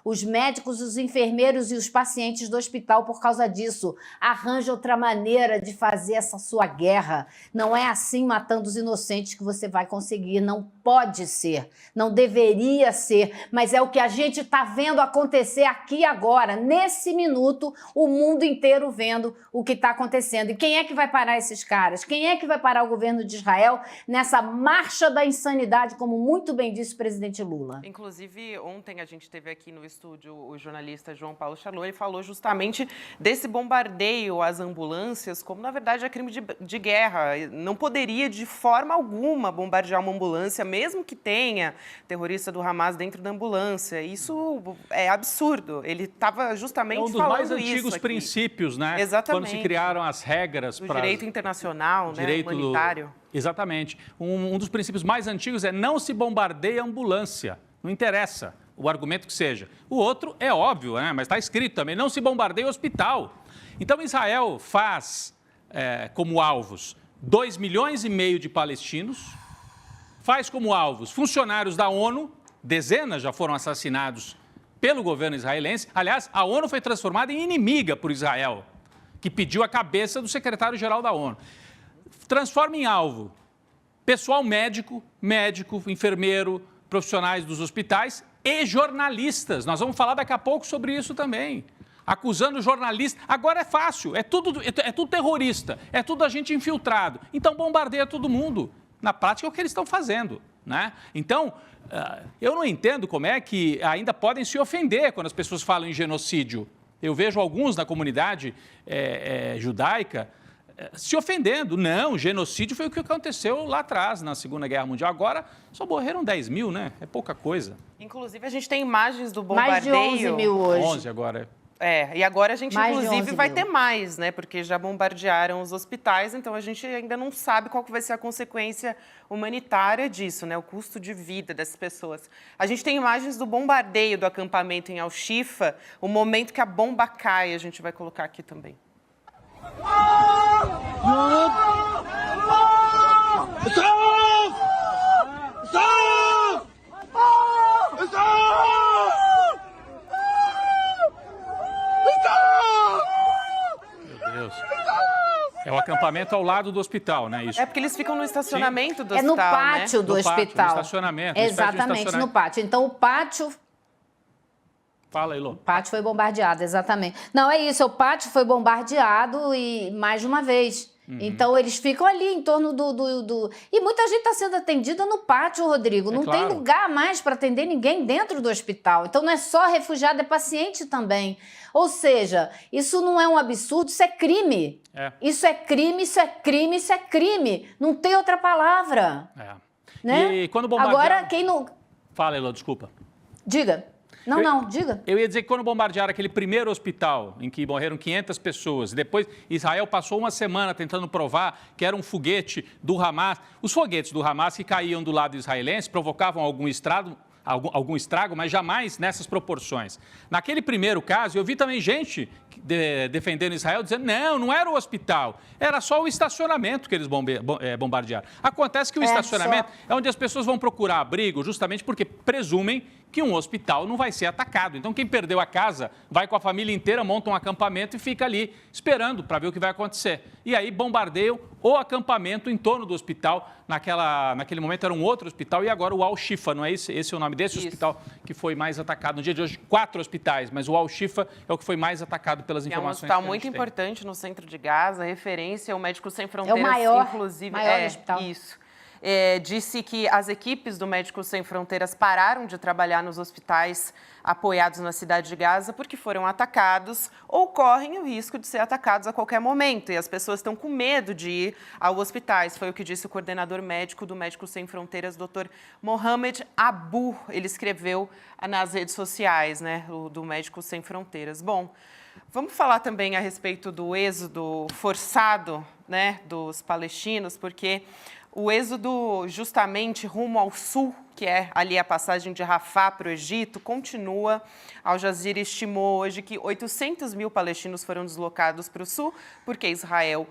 Speaker 7: os médicos, os enfermeiros e os pacientes do hospital por causa disso. Arranja outra maneira de fazer essa sua guerra. Não é assim, matando os inocentes, que você vai conseguir. Não pode ser. Não deveria ser. Mas é o que a gente está vendo acontecer aqui agora, nesse minuto, o mundo inteiro vendo o que está acontecendo. E quem é que vai parar esses caras? Quem é que vai parar o governo de Israel nessa marcha da insanidade, como muito bem disse o presidente Lula?
Speaker 2: Inclusive, ontem a gente teve aqui no estúdio o jornalista João Paulo Charlot, e falou justamente desse bombardeio às ambulâncias, como na verdade é crime de guerra. Não poderia de forma alguma bombardear uma ambulância, mesmo que tenha terrorista do Hamas dentro da ambulância. Isso é absurdo. Ele estava justamente falando isso.
Speaker 3: É um dos mais antigos princípios, né?
Speaker 2: Exatamente.
Speaker 3: Quando se criaram as regras
Speaker 2: do direito internacional, né? Humanitário.
Speaker 3: Exatamente. Um dos princípios mais antigos é não se bombardeia ambulância. Não interessa o argumento que seja. O outro é óbvio, né? Mas está escrito também, não se bombardeia hospital. Então, Israel faz como alvos 2,5 milhões de palestinos, faz como alvos funcionários da ONU, dezenas já foram assassinados pelo governo israelense. Aliás, a ONU foi transformada em inimiga por Israel, que pediu a cabeça do secretário-geral da ONU. Transforma em alvo pessoal médico, enfermeiro, profissionais dos hospitais e jornalistas. Nós vamos falar daqui a pouco sobre isso também. Acusando jornalistas. Agora é fácil, é tudo terrorista, é tudo agente infiltrado. Então bombardeia todo mundo. Na prática é o que eles estão fazendo, né? Então, eu não entendo como é que ainda podem se ofender quando as pessoas falam em genocídio. Eu vejo alguns na comunidade judaica se ofendendo. Não, genocídio foi o que aconteceu lá atrás, na Segunda Guerra Mundial. Agora só morreram 10 mil, né? É pouca coisa.
Speaker 2: Inclusive, a gente tem imagens do bombardeio.
Speaker 7: Mais de 11 mil hoje.
Speaker 3: 11 agora.
Speaker 2: E agora a gente,
Speaker 7: Mais de
Speaker 2: inclusive,
Speaker 7: 11
Speaker 2: vai
Speaker 7: mil.
Speaker 2: ter mais, né? Porque já bombardearam os hospitais, então a gente ainda não sabe qual que vai ser a consequência humanitária disso, né? O custo de vida dessas pessoas. A gente tem imagens do bombardeio do acampamento em Al-Shifa, o momento que a bomba cai, a gente vai colocar aqui também.
Speaker 3: É o acampamento ao lado do hospital, né? Isso.
Speaker 2: É porque eles ficam no estacionamento do
Speaker 7: É no
Speaker 2: hospital, né?
Speaker 7: pátio do
Speaker 3: No pátio,
Speaker 7: hospital.
Speaker 3: no estacionamento, no
Speaker 7: Exatamente,
Speaker 3: estacionamento.
Speaker 7: no pátio. Então, o pátio
Speaker 3: Fala, Elô.
Speaker 7: O pátio foi bombardeado, exatamente. Não, é isso, o pátio foi bombardeado e mais de uma vez. Então, eles ficam ali em torno do... E muita gente está sendo atendida no pátio, Rodrigo. Não tem
Speaker 3: claro.
Speaker 7: lugar mais para atender ninguém dentro do hospital. Então, não é só refugiado, é paciente também. Ou seja, isso não é um absurdo, isso é crime.
Speaker 3: É.
Speaker 7: Isso é crime, isso é crime, isso é crime. Não tem outra palavra.
Speaker 3: É.
Speaker 7: Né?
Speaker 3: E quando bombardearam...
Speaker 7: Agora, quem não...
Speaker 3: Fala, Elô, desculpa.
Speaker 7: Diga. Não, diga.
Speaker 3: Eu ia dizer que quando bombardearam aquele primeiro hospital, em que morreram 500 pessoas, depois Israel passou uma semana tentando provar que era um foguete do Hamas. Os foguetes do Hamas que caíam do lado israelense provocavam algum estrago, mas jamais nessas proporções. Naquele primeiro caso, eu vi também gente defendendo Israel, dizendo não era o hospital, era só o estacionamento que eles bombardearam. Acontece que o estacionamento é onde as pessoas vão procurar abrigo justamente porque presumem que um hospital não vai ser atacado. Então, quem perdeu a casa vai com a família inteira, monta um acampamento e fica ali esperando para ver o que vai acontecer. E aí bombardeiam o acampamento em torno do hospital. Naquele momento era um outro hospital e agora o Al-Shifa, não é esse é o nome desse hospital que foi mais atacado. No dia de hoje, 4 hospitais, mas o Al-Shifa é o que foi mais atacado pelas informações que a gente tem.
Speaker 2: É um hospital muito importante no centro de Gaza, referência ao Médicos Sem Fronteiras,
Speaker 7: é o maior,
Speaker 2: inclusive.
Speaker 7: Maior hospital.
Speaker 2: Isso. Disse que as equipes do Médicos Sem Fronteiras pararam de trabalhar nos hospitais apoiados na cidade de Gaza porque foram atacados ou correm o risco de ser atacados a qualquer momento. E as pessoas estão com medo de ir aos hospitais. Foi o que disse o coordenador médico do Médicos Sem Fronteiras, Dr. Mohamed Abu. Ele escreveu nas redes sociais, né, do Médicos Sem Fronteiras. Bom, vamos falar também a respeito do êxodo forçado, né, dos palestinos, porque o êxodo justamente rumo ao sul, que é ali a passagem de Rafah para o Egito, continua. Al Jazeera estimou hoje que 800 mil palestinos foram deslocados para o sul, porque Israel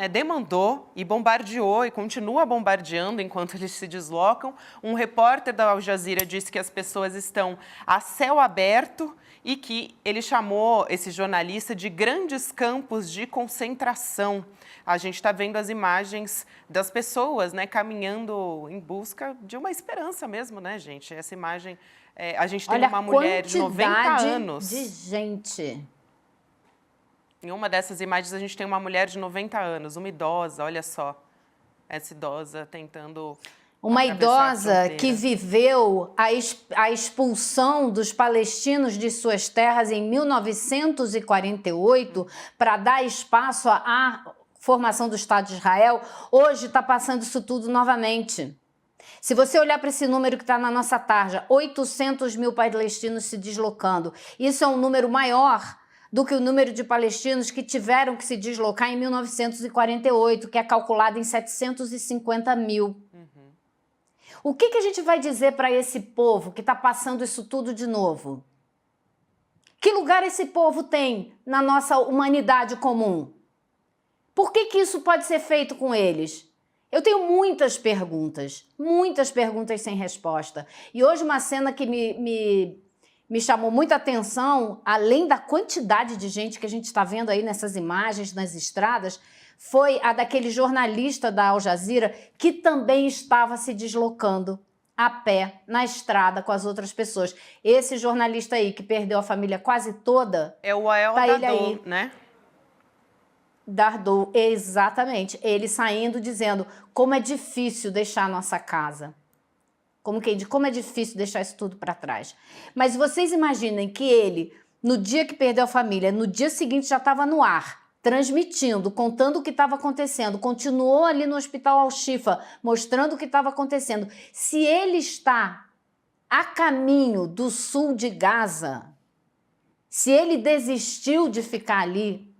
Speaker 2: demandou e bombardeou e continua bombardeando enquanto eles se deslocam. Um repórter da Al Jazeera disse que as pessoas estão a céu aberto e que ele chamou esse jornalista de grandes campos de concentração. A gente está vendo as imagens das pessoas, né, caminhando em busca de uma esperança mesmo, né, gente? Essa imagem, a gente tem uma mulher de 90 anos.
Speaker 7: De gente.
Speaker 2: Em uma dessas imagens, a gente tem uma mulher de 90 anos, uma idosa, olha só. Essa idosa tentando...
Speaker 7: Uma idosa que viveu a expulsão dos palestinos de suas terras em 1948 para dar espaço à formação do Estado de Israel, hoje está passando isso tudo novamente. Se você olhar para esse número que está na nossa tarja, 800 mil palestinos se deslocando, isso é um número maior do que o número de palestinos que tiveram que se deslocar em 1948, que é calculado em 750 mil. O que a gente vai dizer para esse povo que está passando isso tudo de novo? Que lugar esse povo tem na nossa humanidade comum? Por que isso pode ser feito com eles? Eu tenho muitas perguntas sem resposta. E hoje uma cena que me chamou muita atenção, além da quantidade de gente que a gente está vendo aí nessas imagens, nas estradas, foi a daquele jornalista da Al Jazeera que também estava se deslocando a pé na estrada com as outras pessoas. Esse jornalista aí que perdeu a família quase toda...
Speaker 2: É o Wael Dardou, né?
Speaker 7: Dardou, exatamente. Ele saindo dizendo como é difícil deixar a nossa casa. Como é difícil deixar isso tudo para trás. Mas vocês imaginem que ele, no dia que perdeu a família, no dia seguinte já estava no ar, transmitindo, contando o que estava acontecendo, continuou ali no hospital Al-Shifa, mostrando o que estava acontecendo. Se ele está a caminho do sul de Gaza, Se ele desistiu de ficar ali,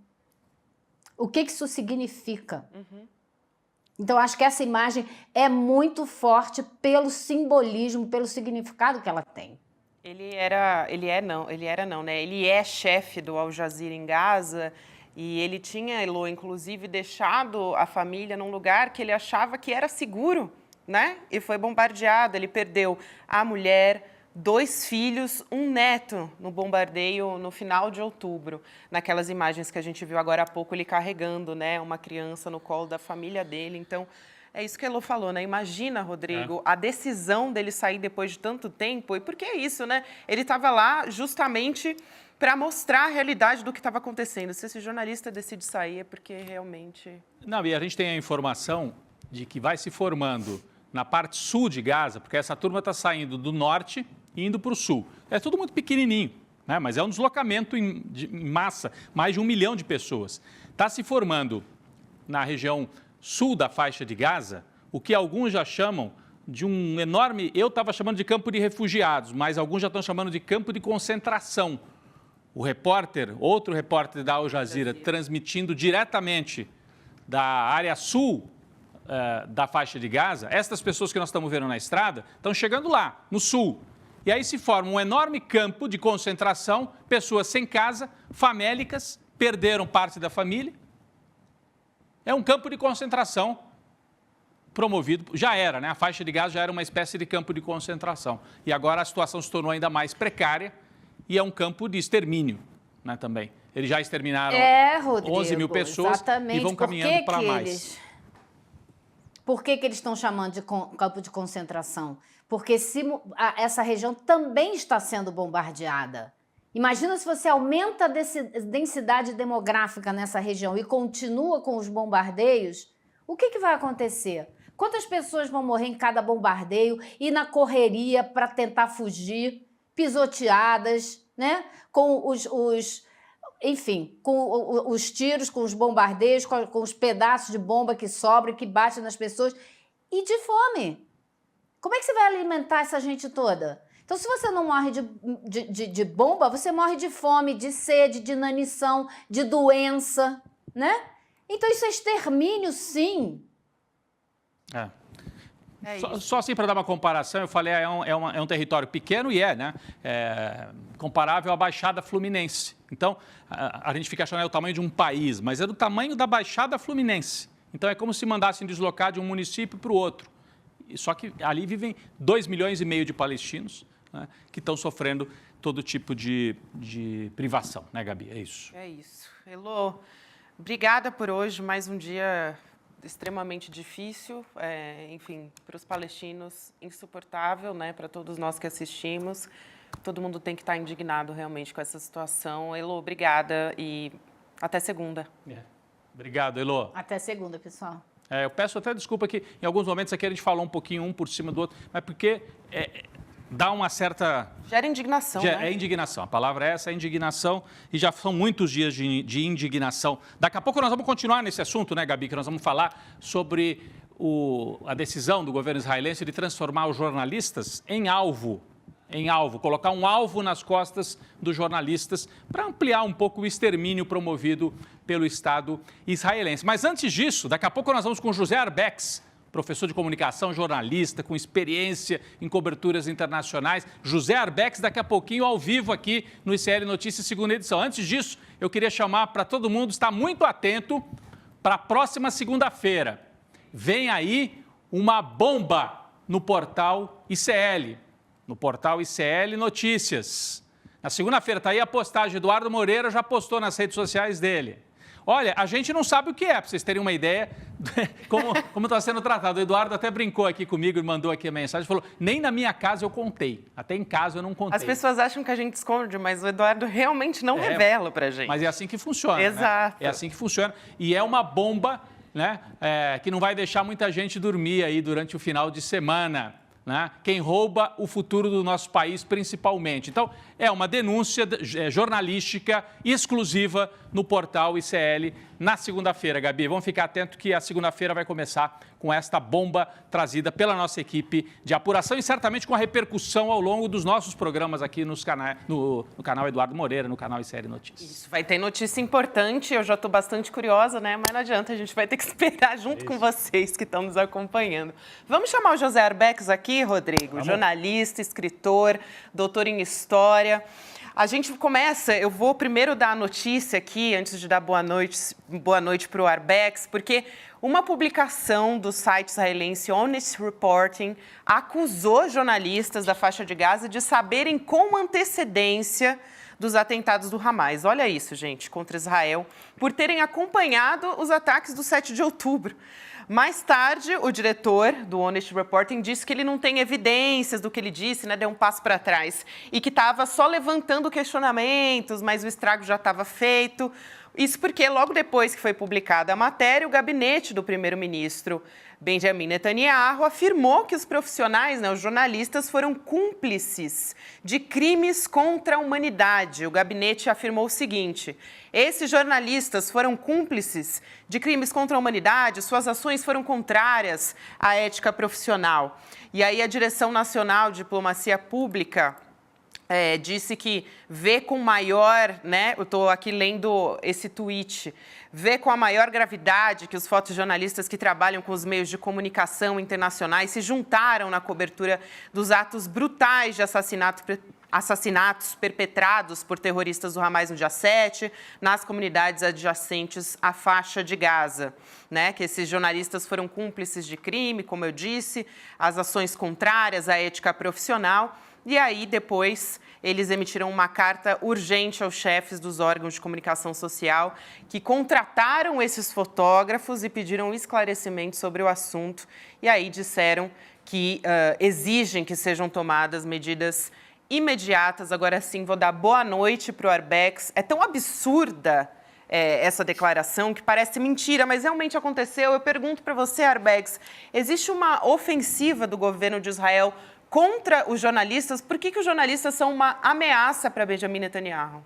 Speaker 7: o que isso significa? Então, acho que essa imagem é muito forte pelo simbolismo, pelo significado que ela tem. Ele
Speaker 2: é chefe do Al Jazeera em Gaza e ele tinha, Elô, inclusive, deixado a família num lugar que ele achava que era seguro, né? E foi bombardeado. Ele perdeu a mulher, 2 filhos, um neto no bombardeio no final de outubro. Naquelas imagens que a gente viu agora há pouco, ele carregando, né, uma criança no colo da família dele. Então, é isso que a Elô falou, né? Imagina, Rodrigo, a decisão dele sair depois de tanto tempo. E por que é isso, né? Ele estava lá justamente para mostrar a realidade do que estava acontecendo. Se esse jornalista decide sair, é porque realmente...
Speaker 3: Não, e a gente tem a informação de que vai se formando na parte sul de Gaza, porque essa turma está saindo do norte e indo para o sul. É tudo muito pequenininho, né? Mas é um deslocamento em massa, mais de 1 milhão de pessoas. Está se formando na região sul da faixa de Gaza, o que alguns já chamam de um enorme... Eu estava chamando de campo de refugiados, mas alguns já estão chamando de campo de concentração. O repórter, outro repórter da Al Jazeera, transmitindo diretamente da área sul da faixa de Gaza, estas pessoas que nós estamos vendo na estrada estão chegando lá, no sul. E aí se forma um enorme campo de concentração, pessoas sem casa, famélicas, perderam parte da família. É um campo de concentração promovido, já era, né? A faixa de Gaza já era uma espécie de campo de concentração. E agora a situação se tornou ainda mais precária e é um campo de extermínio, né, também. Eles já exterminaram
Speaker 7: Rodrigo,
Speaker 3: 11 mil pessoas
Speaker 7: exatamente.
Speaker 3: E vão caminhando para mais.
Speaker 7: Por que eles estão chamando de campo de concentração? Porque essa região também está sendo bombardeada. Imagina se você aumenta a densidade demográfica nessa região e continua com os bombardeios, o que vai acontecer? Quantas pessoas vão morrer em cada bombardeio e na correria para tentar fugir, pisoteadas, né? Com com os tiros, com os bombardeios, com os pedaços de bomba que sobram, que batem nas pessoas e de fome. Como é que você vai alimentar essa gente toda? Então, se você não morre de bomba, você morre de fome, de sede, de inanição, de doença, né? Então, isso é extermínio, sim.
Speaker 3: Só assim para dar uma comparação, eu falei, é um território pequeno e né? Comparável à Baixada Fluminense. Então, a gente fica achando que é o tamanho de um país, mas é do tamanho da Baixada Fluminense. Então, é como se mandassem deslocar de um município para o outro. Só que ali vivem 2,5 milhões de palestinos, né, que estão sofrendo todo tipo de privação, né, Gabi? É isso.
Speaker 2: É isso. Elô, obrigada por hoje, mais um dia extremamente difícil, enfim, para os palestinos, insuportável, né, para todos nós que assistimos. Todo mundo tem que estar indignado realmente com essa situação. Elô, obrigada e até segunda.
Speaker 3: Obrigado, Elô.
Speaker 7: Até segunda, pessoal.
Speaker 3: Eu peço até desculpa que em alguns momentos aqui a gente falou um pouquinho um por cima do outro, mas porque dá uma certa...
Speaker 2: Gera indignação, né?
Speaker 3: É indignação, a palavra é essa, é indignação, e já são muitos dias de indignação. Daqui a pouco nós vamos continuar nesse assunto, né, Gabi, que nós vamos falar sobre a decisão do governo israelense de transformar os jornalistas em alvo, colocar um alvo nas costas dos jornalistas para ampliar um pouco o extermínio promovido pelo Estado israelense. Mas antes disso, daqui a pouco nós vamos com José Arbex, professor de comunicação, jornalista, com experiência em coberturas internacionais. José Arbex, daqui a pouquinho, ao vivo aqui no ICL Notícias, segunda edição. Antes disso, eu queria chamar para todo mundo estar muito atento para a próxima segunda-feira. Vem aí uma bomba no portal ICL. No portal ICL Notícias. Na segunda-feira está aí a postagem. Eduardo Moreira já postou nas redes sociais dele. Olha, a gente não sabe o que para vocês terem uma ideia como está sendo tratado. O Eduardo até brincou aqui comigo e mandou aqui a mensagem, falou, nem na minha casa eu contei, até em casa eu não contei.
Speaker 2: As pessoas acham que a gente esconde, mas o Eduardo realmente não revela pra gente.
Speaker 3: Mas é assim que funciona,
Speaker 2: Exato.
Speaker 3: Né? É assim que funciona e é uma bomba, né, que não vai deixar muita gente dormir aí durante o final de semana. né, quem rouba o futuro do nosso país, principalmente. Então, é uma denúncia jornalística exclusiva no portal ICL na segunda-feira, Gabi. Vamos ficar atento que a segunda-feira vai começar com esta bomba trazida pela nossa equipe de apuração e certamente com a repercussão ao longo dos nossos programas aqui no canal Eduardo Moreira, no canal ICL Notícias.
Speaker 2: Isso, vai ter notícia importante, eu já estou bastante curiosa, né? Mas não adianta, a gente vai ter que esperar junto com vocês que estão nos acompanhando. Vamos chamar o José Arbex aqui, Rodrigo, jornalista, escritor, doutor em História. A gente começa, eu vou primeiro dar a notícia aqui, antes de dar boa noite para o Arbex, porque uma publicação do site israelense Honest Reporting acusou jornalistas da faixa de Gaza de saberem com antecedência dos atentados do Hamas. Olha isso, gente, contra Israel, por terem acompanhado os ataques do 7 de outubro. Mais tarde, o diretor do Honest Reporting disse que ele não tem evidências do que ele disse, né, deu um passo para trás, e que estava só levantando questionamentos, mas o estrago já estava feito. Isso porque, logo depois que foi publicada a matéria, o gabinete do primeiro-ministro Benjamin Netanyahu afirmou que os profissionais, né, os jornalistas, foram cúmplices de crimes contra a humanidade. O gabinete afirmou o seguinte: esses jornalistas foram cúmplices de crimes contra a humanidade, suas ações foram contrárias à ética profissional. E aí a Direção Nacional de Diplomacia Pública disse que vê com maior, né, eu estou aqui lendo esse tweet, vê com a maior gravidade que os fotojornalistas que trabalham com os meios de comunicação internacionais se juntaram na cobertura dos atos brutais de assassinatos perpetrados por terroristas do Hamas no dia 7, nas comunidades adjacentes à faixa de Gaza, né? Que esses jornalistas foram cúmplices de crime, como eu disse, as ações contrárias à ética profissional. E aí, depois, eles emitiram uma carta urgente aos chefes dos órgãos de comunicação social que contrataram esses fotógrafos e pediram esclarecimentos sobre o assunto. E aí disseram que exigem que sejam tomadas medidas imediatas. Agora sim, vou dar boa noite para o Arbex. É tão absurda essa declaração que parece mentira, mas realmente aconteceu. Eu pergunto para você, Arbex, existe uma ofensiva do governo de Israel contra os jornalistas? Por que os jornalistas são uma ameaça para Benjamin Netanyahu?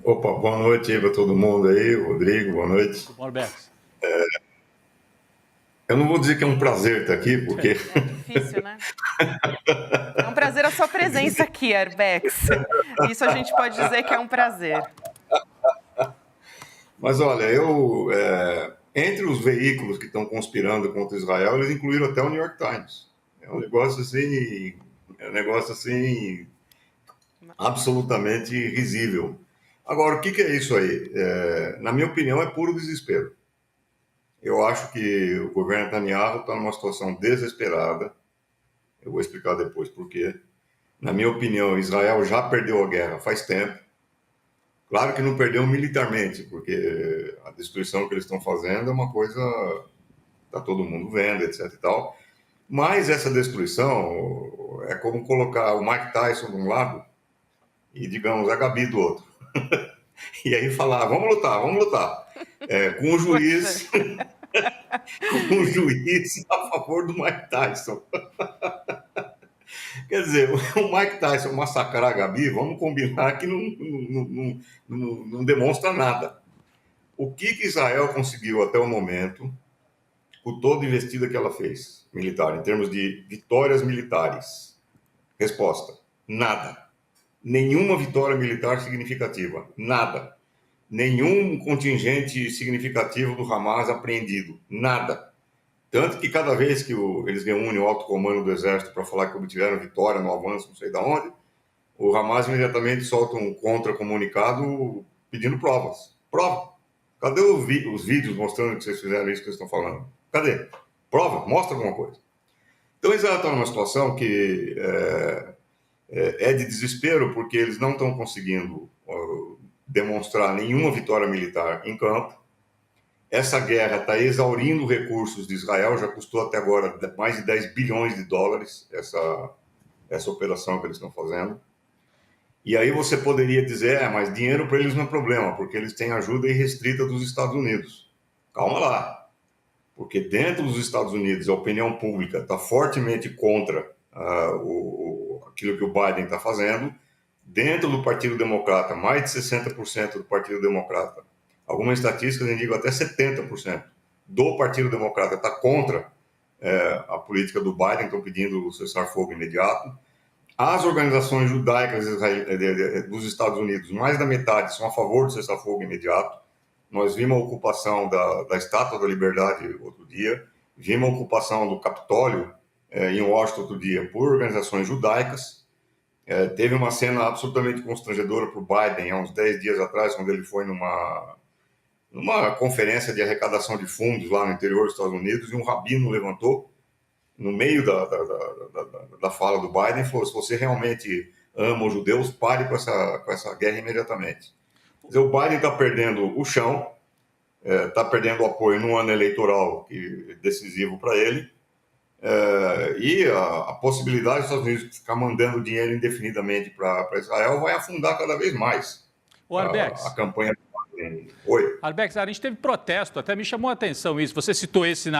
Speaker 9: Opa, boa noite aí para todo mundo aí, Rodrigo, boa noite.
Speaker 3: Arbex.
Speaker 9: Eu não vou dizer que é um prazer estar aqui, porque...
Speaker 2: É difícil, né? É um prazer a sua presença aqui, Arbex. Isso a gente pode dizer que é um prazer.
Speaker 9: Mas olha, entre os veículos que estão conspirando contra Israel, eles incluíram até o New York Times. É um negócio assim absolutamente risível. Agora, o que é isso aí? Na minha opinião, é puro desespero. Eu acho que o governo Netanyahu está numa situação desesperada. Eu vou explicar depois por quê. Na minha opinião, Israel já perdeu a guerra faz tempo. Claro que não perdeu militarmente, porque a destruição que eles estão fazendo é uma coisa que está todo mundo vendo, etc. e tal. Mas essa destruição é como colocar o Mike Tyson de um lado e, digamos, a Gabi do outro. E aí falar, vamos lutar. Com o juiz... com o juiz a favor do Mike Tyson. Quer dizer, o Mike Tyson massacrar a Gabi, vamos combinar que não demonstra nada. O que Israel conseguiu até o momento, com toda a investida que ela fez, militar, em termos de vitórias militares? Resposta: nada. Nenhuma vitória militar significativa. Nada. Nenhum contingente significativo do Hamas apreendido. Nada. Tanto que cada vez que eles reúnem o alto comando do exército para falar que obtiveram vitória no avanço, não sei de onde, o Hamas imediatamente solta um contra-comunicado pedindo provas. Prova. Cadê os vídeos mostrando que vocês fizeram isso que vocês estão falando? Cadê? Prova. Mostra alguma coisa. Então, Israel está numa situação que é de desespero, porque eles não estão conseguindo demonstrar nenhuma vitória militar em campo. Essa guerra está exaurindo recursos de Israel, já custou até agora mais de 10 bilhões de dólares essa operação que eles estão fazendo. E aí você poderia dizer, mas dinheiro para eles não é problema, porque eles têm ajuda irrestrita dos Estados Unidos. Calma lá. porque dentro dos Estados Unidos a opinião pública está fortemente contra aquilo que o Biden está fazendo. Dentro do Partido Democrata, mais de 60% do Partido Democrata, algumas estatísticas indicam até 70% do Partido Democrata está contra a política do Biden, estão pedindo o cessar-fogo imediato. As organizações judaicas dos Estados Unidos, mais da metade, são a favor do cessar-fogo imediato. Nós vimos a ocupação da Estátua da Liberdade outro dia, vimos a ocupação do Capitólio em Washington outro dia por organizações judaicas. Teve uma cena absolutamente constrangedora para o Biden há uns 10 dias atrás, quando ele foi numa conferência de arrecadação de fundos lá no interior dos Estados Unidos, e um rabino levantou no meio da fala do Biden e falou: se você realmente ama os judeus, pare com essa guerra imediatamente. Quer dizer, o Biden está perdendo o chão, está perdendo o apoio num ano eleitoral decisivo para ele, e a possibilidade dos Estados Unidos ficar mandando dinheiro indefinidamente para Israel vai afundar cada vez mais a campanha do Biden. Oi?
Speaker 3: Arbex, a gente teve protesto, até me chamou a atenção isso. Você citou esse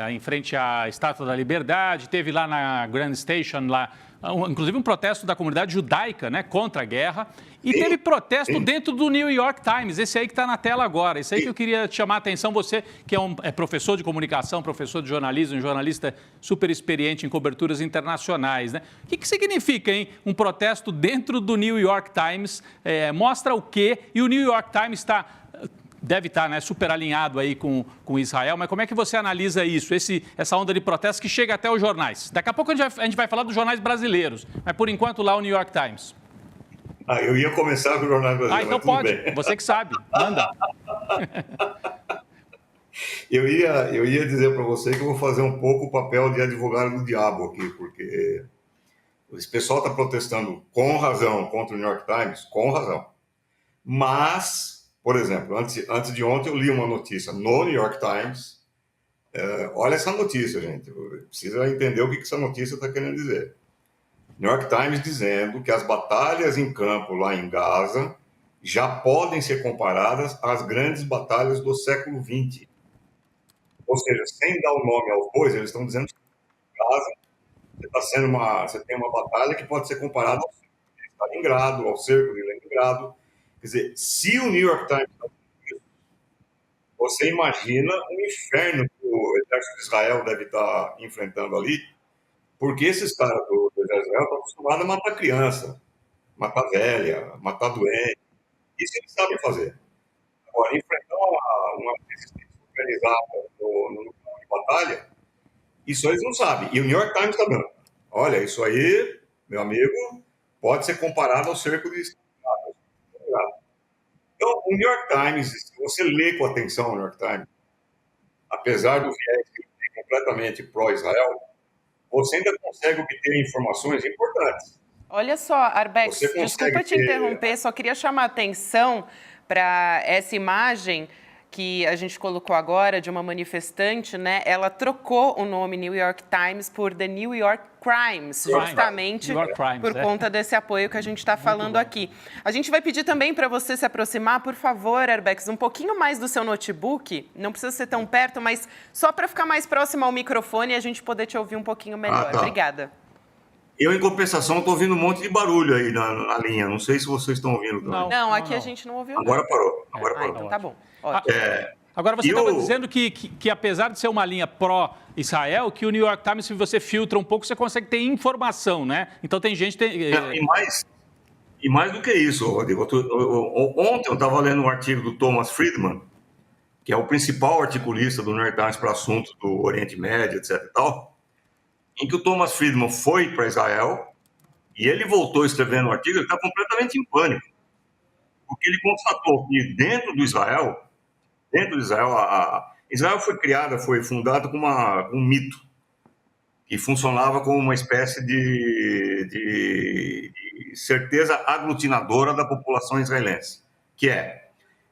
Speaker 3: em frente à Estátua da Liberdade, teve lá na Grand Station, inclusive um protesto da comunidade judaica, né, contra a guerra, e teve protesto dentro do New York Times, esse aí que está na tela agora, esse aí que eu queria te chamar a atenção, você que é professor de comunicação, professor de jornalismo, um jornalista super experiente em coberturas internacionais, né? O que significa, hein, um protesto dentro do New York Times? Mostra o quê? E o New York Times deve estar, né, super alinhado aí com Israel, mas como é que você analisa isso, essa onda de protesto que chega até os jornais? Daqui a pouco a gente vai falar dos jornais brasileiros, mas por enquanto lá o New York Times.
Speaker 9: Eu ia começar com o jornal brasileiro.
Speaker 3: Então pode, bem. Você que sabe, manda.
Speaker 9: Eu ia dizer para você que eu vou fazer um pouco o papel de advogado do diabo aqui, porque esse pessoal está protestando com razão contra o New York Times, com razão. Mas, por exemplo, antes de ontem eu li uma notícia no New York Times. Olha essa notícia, gente. Precisa entender o que essa notícia está querendo dizer. New York Times dizendo que as batalhas em campo lá em Gaza já podem ser comparadas às grandes batalhas do século XX. Ou seja, sem dar o nome aos bois, eles estão dizendo que Gaza você tem uma batalha que pode ser comparada ao cerco de Stalingrado, ao cerco de Leningrado. Quer dizer, se o New York Times está dizendo isso, você imagina o inferno que o exército de Israel deve estar enfrentando ali, porque esses caras do exército de Israel estão acostumados a matar criança, matar velha, matar doente. Isso eles sabem fazer. Agora, enfrentar uma resistência organizada no campo de batalha, isso eles não sabem. E o New York Times está dando. Olha, isso aí, meu amigo, pode ser comparado ao cerco de Stalingrado. Então, o New York Times, se você lê com atenção o New York Times, apesar do viés que ele tem completamente pró-Israel, você ainda consegue obter informações importantes.
Speaker 2: Olha só, Arbex, desculpa te interromper, só queria chamar a atenção para essa imagem que a gente colocou agora de uma manifestante, né? Ela trocou o nome New York Times por The New York Crimes, justamente por conta desse apoio que a gente está falando aqui. A gente vai pedir também para você se aproximar, por favor, Arbex, um pouquinho mais do seu notebook, não precisa ser tão perto, mas só para ficar mais próximo ao microfone e a gente poder te ouvir um pouquinho melhor.
Speaker 9: Tá.
Speaker 2: Obrigada.
Speaker 9: Eu, em compensação, estou ouvindo um monte de barulho aí na linha. Não sei se vocês estão ouvindo também.
Speaker 2: Não, aqui a gente não ouviu.
Speaker 9: Agora parou.
Speaker 2: Então tá bom.
Speaker 3: Agora, você estava dizendo que apesar de ser uma linha pró-Israel, que o New York Times, se você filtra um pouco, você consegue ter informação, né? Então tem gente...
Speaker 9: E mais do que isso, Rodrigo. Ontem eu estava lendo um artigo do Thomas Friedman, que é o principal articulista do New York Times para assuntos do Oriente Médio, etc. e tal, em que o Thomas Friedman foi para Israel e ele voltou escrevendo um artigo, ele está completamente em pânico, porque ele constatou que dentro de Israel, Israel foi fundada com um mito que funcionava como uma espécie de certeza aglutinadora da população israelense, que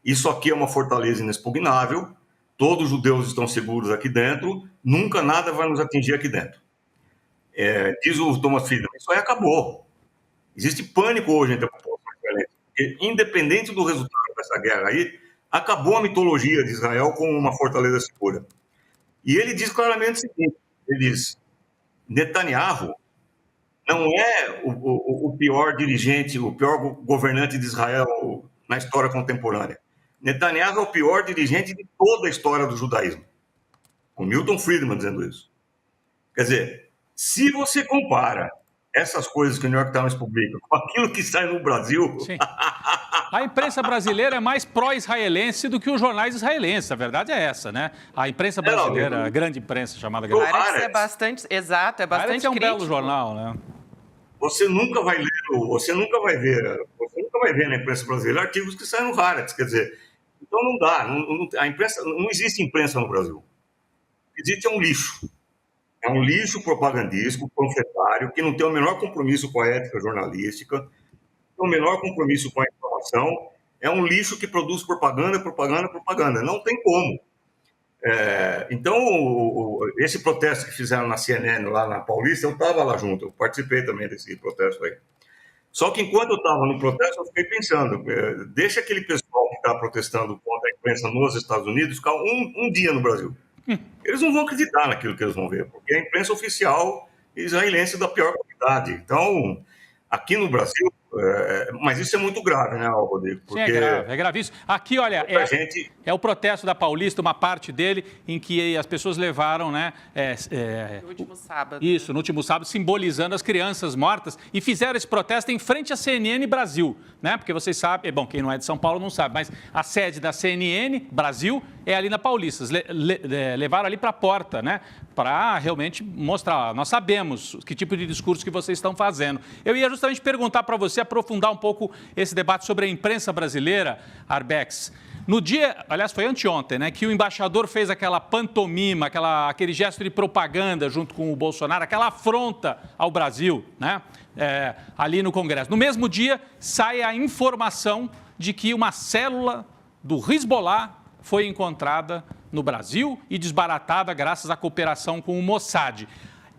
Speaker 9: isso aqui é uma fortaleza inexpugnável, todos os judeus estão seguros aqui dentro, nunca nada vai nos atingir aqui dentro. Diz o Thomas Friedman, isso aí acabou. Existe pânico hoje entre a população israelense, porque independente do resultado dessa guerra aí, acabou a mitologia de Israel como uma fortaleza segura. E ele diz claramente o seguinte, ele diz, Netanyahu não é o pior dirigente, o pior governante de Israel na história contemporânea. Netanyahu é o pior dirigente de toda a história do judaísmo. O Milton Friedman dizendo isso. Quer dizer, se você compara essas coisas que o New York Times publica com aquilo que sai no Brasil...
Speaker 3: Sim. A imprensa brasileira é mais pró-israelense do que os jornais israelenses, a verdade é essa, né? A imprensa brasileira, a grande imprensa chamada grande.
Speaker 2: Haaretz é bastante, exato, é bastante
Speaker 3: Haaretz é um
Speaker 2: crítico.
Speaker 3: belo jornal, né?
Speaker 9: Você nunca vai ver na imprensa brasileira artigos que saem no Haaretz, quer dizer, então não dá, a imprensa, não existe imprensa no Brasil. O que existe é um lixo. É um lixo propagandístico, panfletário, que não tem o menor compromisso com a ética jornalística, não tem o menor compromisso com a informação, é um lixo que produz propaganda. Não tem como. Então, esse protesto que fizeram na CNN, lá na Paulista, eu estava lá junto, eu participei também desse protesto aí. Só que enquanto eu estava no protesto, eu fiquei pensando, deixa aquele pessoal que está protestando contra a imprensa nos Estados Unidos ficar um dia no Brasil. Eles não vão acreditar naquilo que eles vão ver, porque é a imprensa oficial israelense da pior qualidade. Então, aqui no Brasil, mas isso é muito grave, né, Rodrigo?
Speaker 3: Porque... Sim, é gravíssimo. Aqui, olha, é o protesto da Paulista, uma parte dele, em que as pessoas levaram, né...
Speaker 2: no último sábado.
Speaker 3: Isso, no último sábado, simbolizando as crianças mortas, e fizeram esse protesto em frente à CNN Brasil, né? Porque vocês sabem, bom, quem não é de São Paulo não sabe, mas a sede da CNN Brasil é ali na Paulista. Levaram ali para a porta, né? Para realmente mostrar, nós sabemos que tipo de discurso que vocês estão fazendo. Eu ia justamente perguntar para você, aprofundar um pouco esse debate sobre a imprensa brasileira, Arbex. No dia, aliás, foi anteontem, né, que o embaixador fez aquela pantomima, aquele gesto de propaganda junto com o Bolsonaro, aquela afronta ao Brasil, né, ali no Congresso. No mesmo dia, sai a informação de que uma célula do Hezbollah foi encontrada no Brasil e desbaratada graças à cooperação com o Mossad.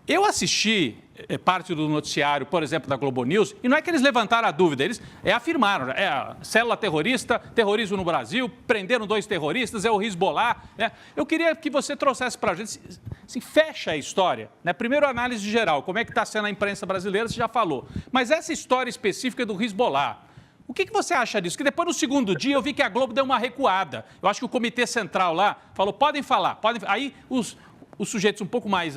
Speaker 3: Eu assisti parte do noticiário, por exemplo, da Globo News, e não é que eles levantaram a dúvida, eles afirmaram, a célula terrorista, terrorismo no Brasil, prenderam 2 terroristas, é o Hezbollah. Né? Eu queria que você trouxesse para a gente, assim, fecha a história, né? Primeiro a análise geral, como é que está sendo a imprensa brasileira, você já falou, mas essa história específica do Hezbollah, o que você acha disso? Que depois, no segundo dia, eu vi que a Globo deu uma recuada. Eu acho que o Comitê Central lá falou, podem falar. Aí os sujeitos um pouco mais,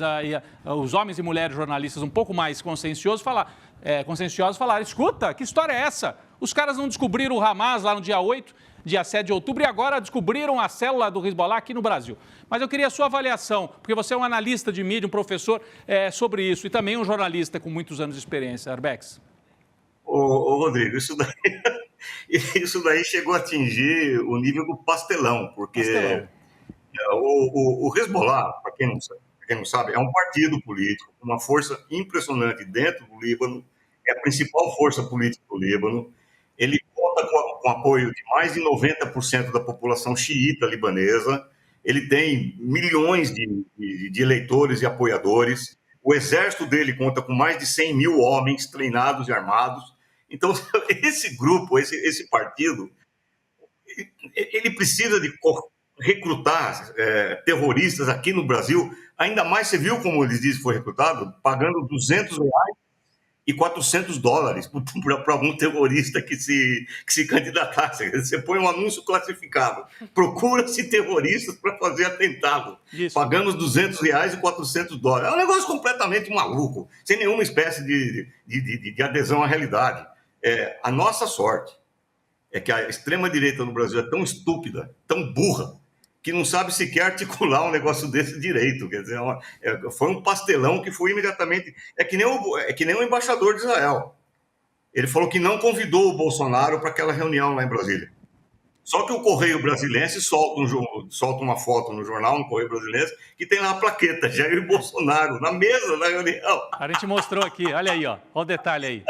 Speaker 3: os homens e mulheres jornalistas um pouco mais conscienciosos falaram, escuta, que história é essa? Os caras não descobriram o Hamas lá no dia 7 de outubro, e agora descobriram a célula do Hezbollah aqui no Brasil. Mas eu queria a sua avaliação, porque você é um analista de mídia, um professor sobre isso, e também um jornalista com muitos anos de experiência. Arbex.
Speaker 9: Ô Rodrigo, isso daí chegou a atingir o nível do pastelão, porque o Hezbollah, para quem não sabe, é um partido político, uma força impressionante dentro do Líbano, é a principal força política do Líbano. Ele conta com o apoio de mais de 90% da população xiita libanesa, ele tem milhões de eleitores e apoiadores, o exército dele conta com mais de 100 mil homens treinados e armados. Então, esse grupo, esse partido, ele precisa de recrutar terroristas aqui no Brasil. Ainda mais, você viu como eles dizem que foi recrutado? Pagando R$200 e $400 para algum terrorista que se candidatasse. Você põe um anúncio classificado. Procura-se terroristas para fazer atentado. Isso. Pagando R$200 e $400. É um negócio completamente maluco, sem nenhuma espécie de adesão à realidade. A nossa sorte é que a extrema-direita no Brasil é tão estúpida, tão burra, que não sabe sequer articular um negócio desse direito. Quer dizer, foi um pastelão que foi imediatamente... É que nem o embaixador de Israel. Ele falou que não convidou o Bolsonaro para aquela reunião lá em Brasília. Só que o Correio Brasilense solta uma foto no jornal, no Correio Brasilense, que tem lá a plaqueta, Jair Bolsonaro, na mesa da reunião.
Speaker 3: A gente mostrou aqui, olha aí, ó. Olha o detalhe aí.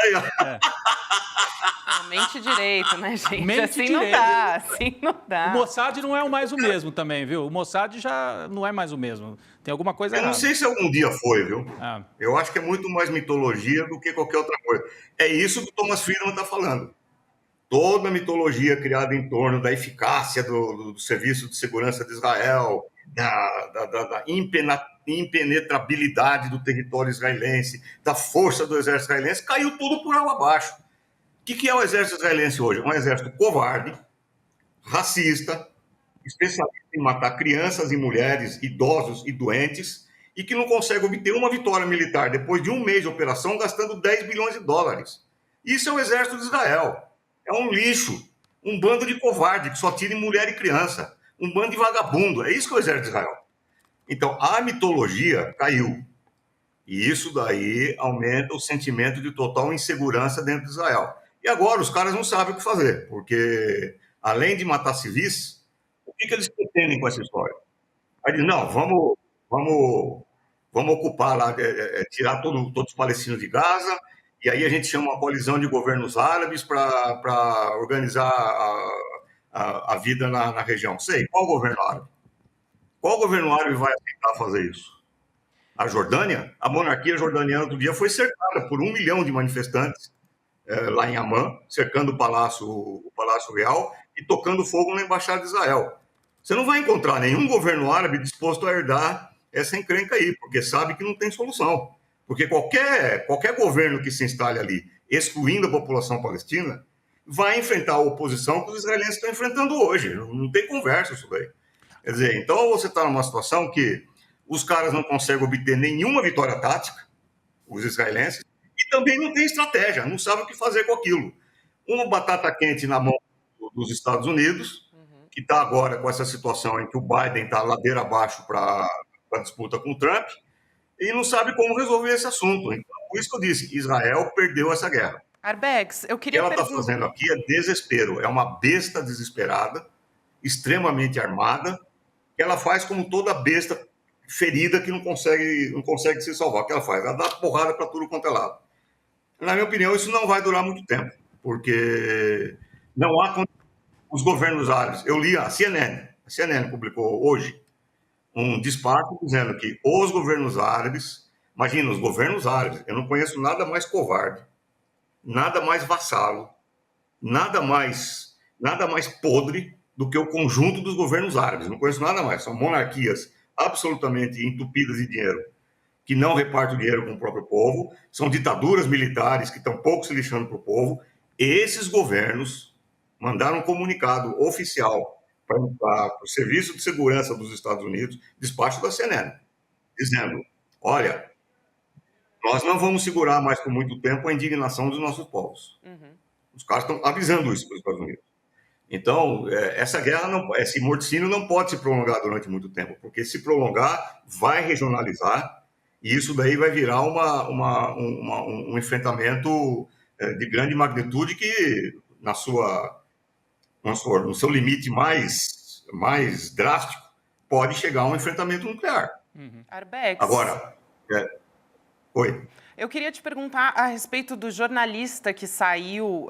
Speaker 2: Mente direito, né, gente?
Speaker 3: Mente
Speaker 2: assim
Speaker 3: direito.
Speaker 2: Não dá, assim não dá.
Speaker 3: O Mossad não é mais o mesmo também, viu? O Mossad já não é mais o mesmo. Tem alguma coisa errada.
Speaker 9: Eu não sei se algum dia foi, viu? Eu acho que é muito mais mitologia do que qualquer outra coisa. É isso que o Thomas Friedman está falando. Toda a mitologia criada em torno da eficácia do Serviço de Segurança de Israel, da impenetrabilidade do território israelense, da força do exército israelense, caiu tudo por água abaixo. O que é o exército israelense hoje? Um exército covarde, racista, especialista em matar crianças e mulheres, idosos e doentes, e que não consegue obter uma vitória militar depois de um mês de operação, gastando 10 bilhões de dólares. Isso é o exército de Israel. É um lixo, um bando de covarde que só tira em mulher e criança, um bando de vagabundo. É isso que é o exército de Israel. Então, a mitologia caiu. E isso daí aumenta o sentimento de total insegurança dentro de Israel. E agora os caras não sabem o que fazer, porque além de matar civis, o que eles pretendem com essa história? Aí dizem, não, vamos ocupar lá, tirar todos os palestinos de Gaza, e aí a gente chama uma coalizão de governos árabes para organizar a vida na região. Sei, qual governo árabe? Qual governo árabe vai aceitar fazer isso? A Jordânia? A monarquia jordaniana do dia foi cercada por 1 milhão de manifestantes lá em Amman, cercando o Palácio Real e tocando fogo na Embaixada de Israel. Você não vai encontrar nenhum governo árabe disposto a herdar essa encrenca aí, porque sabe que não tem solução. Porque qualquer governo que se instale ali, excluindo a população palestina, vai enfrentar a oposição que os israelenses estão enfrentando hoje. Não tem conversa isso daí. Quer dizer, então você está numa situação que os caras não conseguem obter nenhuma vitória tática, os israelenses, e também não tem estratégia, não sabem o que fazer com aquilo. Uma batata quente na mão dos Estados Unidos, que está agora com essa situação em que o Biden está ladeira abaixo para a disputa com o Trump, e não sabe como resolver esse assunto. Então, por isso que eu disse, Israel perdeu essa guerra.
Speaker 2: Arbex, eu queria
Speaker 9: O que ela está fazendo aqui é desespero, é uma besta desesperada, extremamente armada, que ela faz como toda besta ferida que não consegue se salvar. O que ela faz? Ela dá porrada para tudo quanto é lado. Na minha opinião, isso não vai durar muito tempo, porque não há os governos árabes. Eu li a CNN publicou hoje um despacho dizendo que os governos árabes, imagina, os governos árabes, eu não conheço nada mais covarde, nada mais vassalo, nada mais podre do que o conjunto dos governos árabes. Não conheço nada mais. São monarquias absolutamente entupidas de dinheiro, que não repartem o dinheiro com o próprio povo, são ditaduras militares que estão pouco se lixando para o povo. Esses governos mandaram um comunicado oficial para o Serviço de Segurança dos Estados Unidos, despacho da CNN, dizendo, olha, nós não vamos segurar mais por muito tempo a indignação dos nossos povos. Os caras estão avisando isso para os Estados Unidos. Então, essa guerra, esse morticínio não pode se prolongar durante muito tempo, porque se prolongar, vai regionalizar, e isso daí vai virar um enfrentamento de grande magnitude que, no seu limite mais drástico, pode chegar a um enfrentamento nuclear.
Speaker 2: Arbex.
Speaker 9: Agora, oi.
Speaker 2: Eu queria te perguntar a respeito do jornalista que saiu,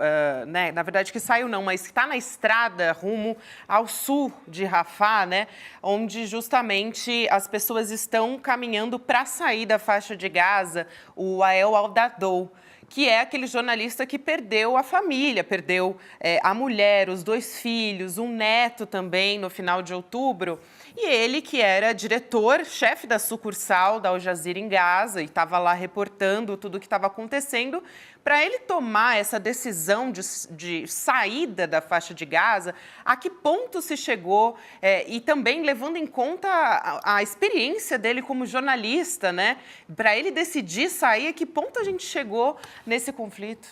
Speaker 2: né? Na verdade, que saiu não, mas que está na estrada rumo ao sul de Rafah, né? Onde justamente as pessoas estão caminhando para sair da faixa de Gaza, o Wael Al-Dadou, que é aquele jornalista que perdeu a família, perdeu a mulher, os 2 filhos, um neto também no final de outubro. E ele, que era diretor, chefe da sucursal da Al Jazeera em Gaza e estava lá reportando tudo o que estava acontecendo, para ele tomar essa decisão de saída da faixa de Gaza, a que ponto se chegou? E também levando em conta a experiência dele como jornalista, né? Para ele decidir sair, a que ponto a gente chegou nesse conflito?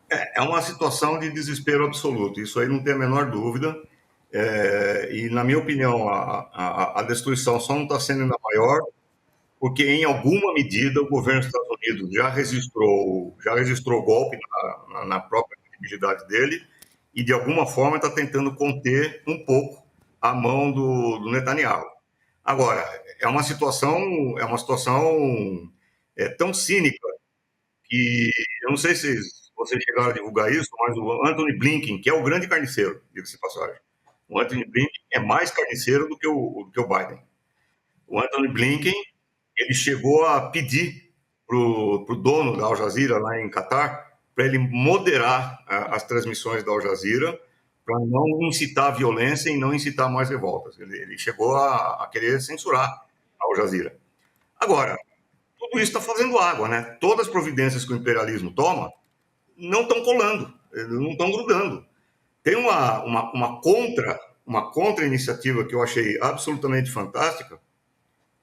Speaker 9: É uma situação de desespero absoluto, isso aí não tem a menor dúvida. E, na minha opinião, a destruição só não está sendo ainda maior, porque, em alguma medida, o governo dos Estados Unidos já registrou golpe na própria credibilidade dele e, de alguma forma, está tentando conter um pouco a mão do Netanyahu. Agora, é uma situação tão cínica que eu não sei se vocês chegaram a divulgar isso, mas o Antony Blinken, que é o grande carniceiro, diga-se de passagem, o Antony Blinken é mais carniceiro do que o Biden. O Antony Blinken, ele chegou a pedir para o dono da Al Jazeera, lá em Catar, para ele moderar as transmissões da Al Jazeera, para não incitar a violência e não incitar mais revoltas. Ele chegou a querer censurar a Al Jazeera. Agora, tudo isso está fazendo água, né? Todas as providências que o imperialismo toma não estão colando, não estão grudando. Tem uma contra-iniciativa que eu achei absolutamente fantástica,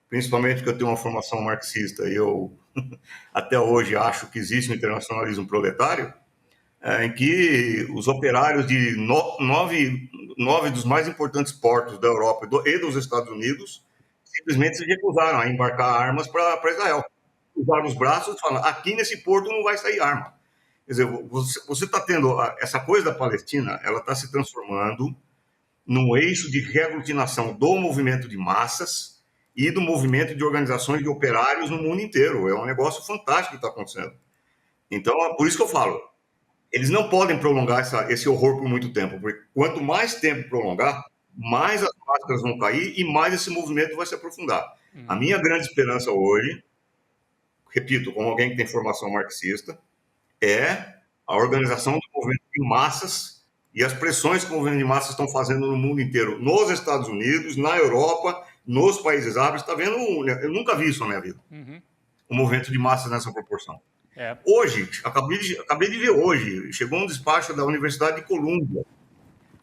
Speaker 9: principalmente porque eu tenho uma formação marxista e eu até hoje acho que existe um internacionalismo proletário, em que os operários de 9 dos mais importantes portos da Europa e dos Estados Unidos simplesmente se recusaram a embarcar armas para Israel. Usaram os braços e falaram, aqui nesse porto não vai sair arma. Quer dizer, você está tendo essa coisa da Palestina, ela está se transformando num eixo de reaglutinação do movimento de massas e do movimento de organizações de operários no mundo inteiro. É um negócio fantástico que está acontecendo. Então, é por isso que eu falo, eles não podem prolongar esse horror por muito tempo, porque quanto mais tempo prolongar, mais as máscaras vão cair e mais esse movimento vai se aprofundar. A minha grande esperança hoje, repito, como alguém que tem formação marxista, é a organização do movimento de massas e as pressões que o movimento de massas estão fazendo no mundo inteiro, nos Estados Unidos, na Europa, nos países árabes. Está vendo? Eu nunca vi isso na minha vida. Um movimento de massas nessa proporção. Hoje, acabei de ver hoje, chegou um despacho da Universidade de Colômbia.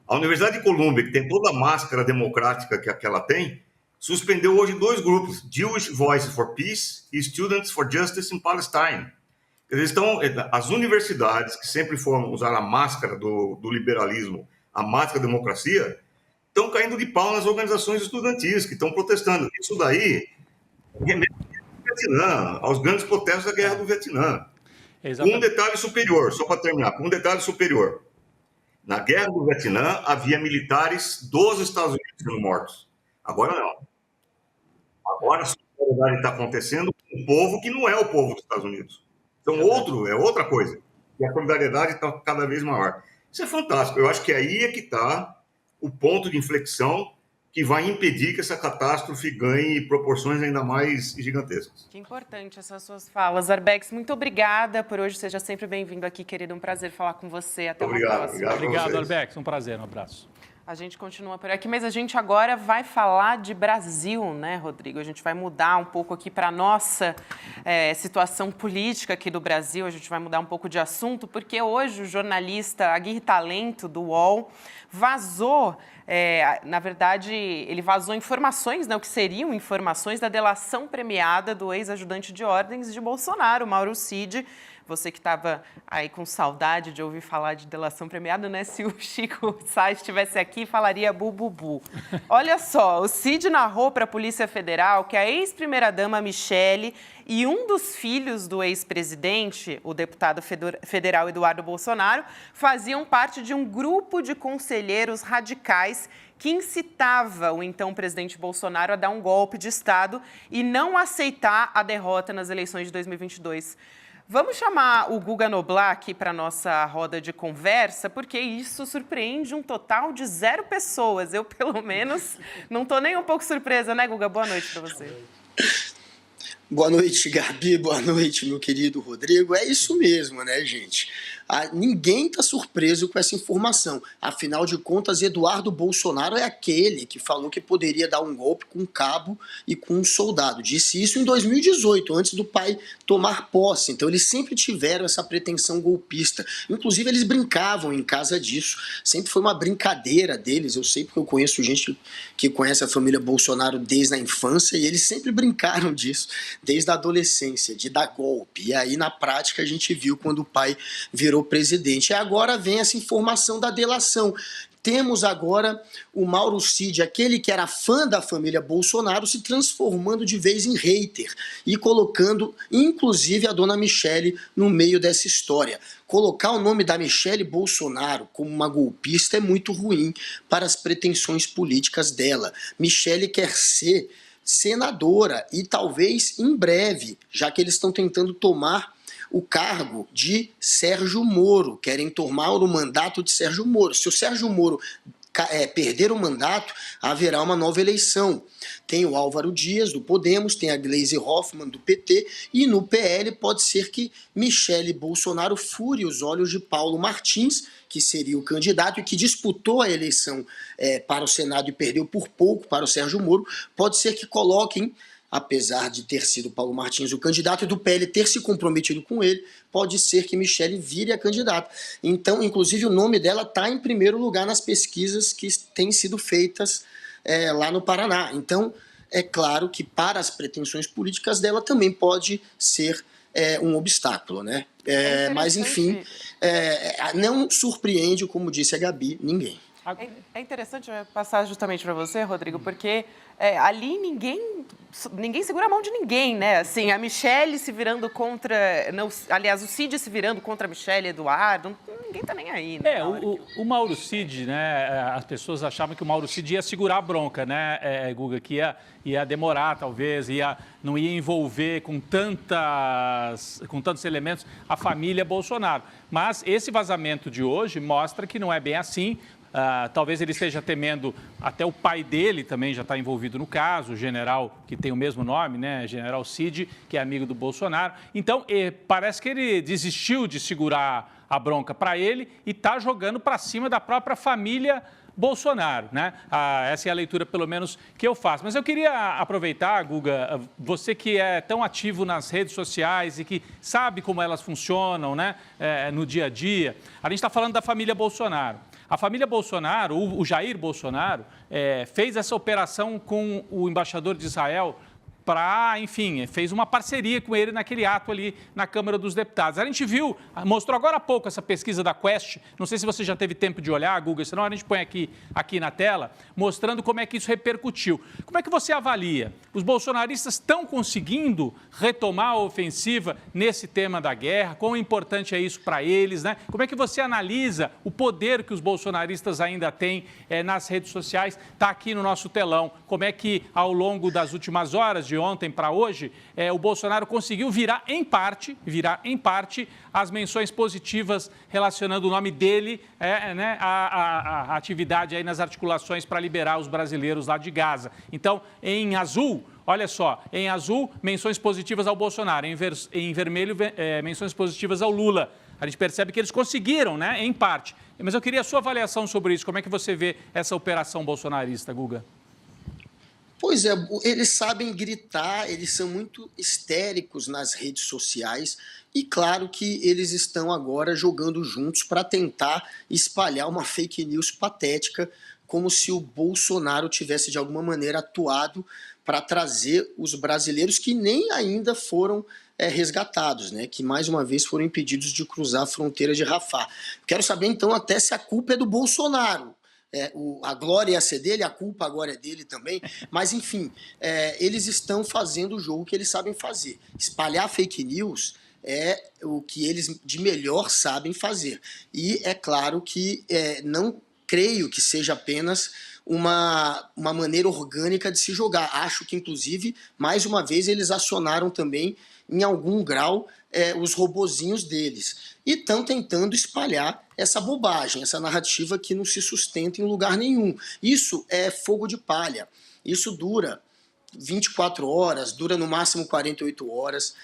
Speaker 9: A Universidade de Colômbia, que tem toda a máscara democrática que ela tem, suspendeu hoje 2 grupos, Jewish Voice for Peace e Students for Justice in Palestine. As universidades, que sempre foram usar a máscara do liberalismo, a máscara da democracia, estão caindo de pau nas organizações estudantis, que estão protestando. Isso daí remete ao Vietnã, aos grandes protestos da Guerra do Vietnã.
Speaker 3: Exatamente.
Speaker 9: Um detalhe superior, só para terminar, um detalhe superior. Na Guerra do Vietnã, havia militares dos Estados Unidos sendo mortos. Agora não. Agora a solidariedade está acontecendo com um povo que não é o povo dos Estados Unidos. Então, é outra coisa. E a solidariedade está cada vez maior. Isso é fantástico. Eu acho que aí é que está o ponto de inflexão que vai impedir que essa catástrofe ganhe proporções ainda mais gigantescas.
Speaker 2: Que importante essas suas falas. Arbex, muito obrigada por hoje. Seja sempre bem-vindo aqui, querido. Um prazer falar com você. Até uma próxima.
Speaker 3: Obrigado, Arbex. Um prazer. Um abraço.
Speaker 2: A gente continua por aqui, mas a gente agora vai falar de Brasil, né, Rodrigo? A gente vai mudar um pouco aqui para a nossa situação política aqui do Brasil. A gente vai mudar um pouco de assunto, porque hoje o jornalista Aguirre Talento, do UOL, vazou, na verdade, ele vazou informações, né, o que seriam informações da delação premiada do ex-ajudante de ordens de Bolsonaro, Mauro Cid. Você que estava aí com saudade de ouvir falar de delação premiada, né? Se o Chico Sá estivesse aqui, falaria bu. Olha só, o Cid narrou para a Polícia Federal que a ex-primeira-dama Michele e um dos filhos do ex-presidente, o deputado federal Eduardo Bolsonaro, faziam parte de um grupo de conselheiros radicais que incitava o então presidente Bolsonaro a dar um golpe de Estado e não aceitar a derrota nas eleições de 2022. Vamos chamar o Guga Noblar aqui para a nossa roda de conversa, porque isso surpreende um total de 0 pessoas. Eu, pelo menos, não estou nem um pouco surpresa, né, Guga? Boa noite para você.
Speaker 10: Boa noite, Gabi. Boa noite, meu querido Rodrigo. É isso mesmo, né, gente? Ninguém está surpreso com essa informação. Afinal de contas, Eduardo Bolsonaro é aquele que falou que poderia dar um golpe com um cabo e com um soldado. Disse isso em 2018, antes do pai tomar posse. Então, eles sempre tiveram essa pretensão golpista. Inclusive, eles brincavam em casa disso. Sempre foi uma brincadeira deles. Eu sei porque eu conheço gente que conhece a família Bolsonaro desde a infância e eles sempre brincaram disso, desde a adolescência, de dar golpe. E aí, na prática, a gente viu quando o pai virou presidente. E agora vem essa informação da delação. Temos agora o Mauro Cid, aquele que era fã da família Bolsonaro, se transformando de vez em hater e colocando, inclusive, a dona Michele no meio dessa história. Colocar o nome da Michele Bolsonaro como uma golpista é muito ruim para as pretensões políticas dela. Michele quer ser senadora e talvez em breve, já que eles estão tentando tomar o cargo de Sérgio Moro, querem tomar o mandato de Sérgio Moro. Se o Sérgio Moro perder o mandato, haverá uma nova eleição. Tem o Álvaro Dias, do Podemos, tem a Gleisi Hoffmann, do PT, e no PL pode ser que Michele Bolsonaro fure os olhos de Paulo Martins, que seria o candidato e que disputou a eleição para o Senado e perdeu por pouco para o Sérgio Moro. Pode ser que coloquem, apesar de ter sido Paulo Martins o candidato e do PL ter se comprometido com ele, pode ser que Michele vire a candidata. Então, inclusive, o nome dela está em primeiro lugar nas pesquisas que têm sido feitas lá no Paraná. Então, é claro que para as pretensões políticas dela também pode ser um obstáculo, né? Mas, enfim, não surpreende, como disse a Gabi, ninguém.
Speaker 2: É interessante passar justamente para você, Rodrigo, porque ali ninguém segura a mão de ninguém, né? Assim, a Michele se virando contra... aliás, o Cid se virando contra a Michele Eduardo, ninguém tá nem aí, né?
Speaker 3: O Mauro Cid, né? As pessoas achavam que o Mauro Cid ia segurar a bronca, né, Guga? Que ia demorar, talvez, não ia envolver com tantos elementos a família Bolsonaro. Mas esse vazamento de hoje mostra que não é bem assim. Talvez ele esteja temendo, até o pai dele também já está envolvido no caso, o general que tem o mesmo nome, né? General Cid, que é amigo do Bolsonaro. Então, parece que ele desistiu de segurar a bronca para ele e está jogando para cima da própria família Bolsonaro, né? Essa é a leitura, pelo menos, que eu faço. Mas eu queria aproveitar, Guga, você que é tão ativo nas redes sociais e que sabe como elas funcionam, né? No dia a dia. A gente está falando da família Bolsonaro. A família Bolsonaro, o Jair Bolsonaro, fez essa operação com o embaixador de Israel enfim, fez uma parceria com ele naquele ato ali na Câmara dos Deputados. A gente viu, mostrou agora há pouco essa pesquisa da Quest, não sei se você já teve tempo de olhar, Guga, senão a gente põe aqui na tela, mostrando como é que isso repercutiu. Como é que você avalia? Os bolsonaristas estão conseguindo retomar a ofensiva nesse tema da guerra? Quão importante é isso para eles, né? Como é que você analisa o poder que os bolsonaristas ainda têm nas redes sociais? Está aqui no nosso telão. Como é que, ao longo das últimas horas, de ontem para hoje, o Bolsonaro conseguiu virar em parte as menções positivas relacionando o nome dele né, à atividade aí nas articulações para liberar os brasileiros lá de Gaza. Então, em azul, olha só, em azul, menções positivas ao Bolsonaro, em vermelho, menções positivas ao Lula. A gente percebe que eles conseguiram, né, em parte. Mas eu queria a sua avaliação sobre isso. Como é que você vê essa operação bolsonarista, Guga?
Speaker 10: Pois é, eles sabem gritar, eles são muito histéricos nas redes sociais e claro que eles estão agora jogando juntos para tentar espalhar uma fake news patética, como se o Bolsonaro tivesse de alguma maneira atuado para trazer os brasileiros que nem ainda foram resgatados, né? Que mais uma vez foram impedidos de cruzar a fronteira de Rafah. Quero saber então até se a culpa é do Bolsonaro. A glória ia ser dele, a culpa agora é dele também, mas enfim, eles estão fazendo o jogo que eles sabem fazer. Espalhar fake news é o que eles de melhor sabem fazer. E é claro que não creio que seja apenas uma maneira orgânica de se jogar. Acho que, inclusive, mais uma vez, eles acionaram também, em algum grau, os robozinhos deles. E estão tentando espalhar essa bobagem, essa narrativa que não se sustenta em lugar nenhum. Isso é fogo de palha. Isso dura 24 horas, dura no máximo 48 horas,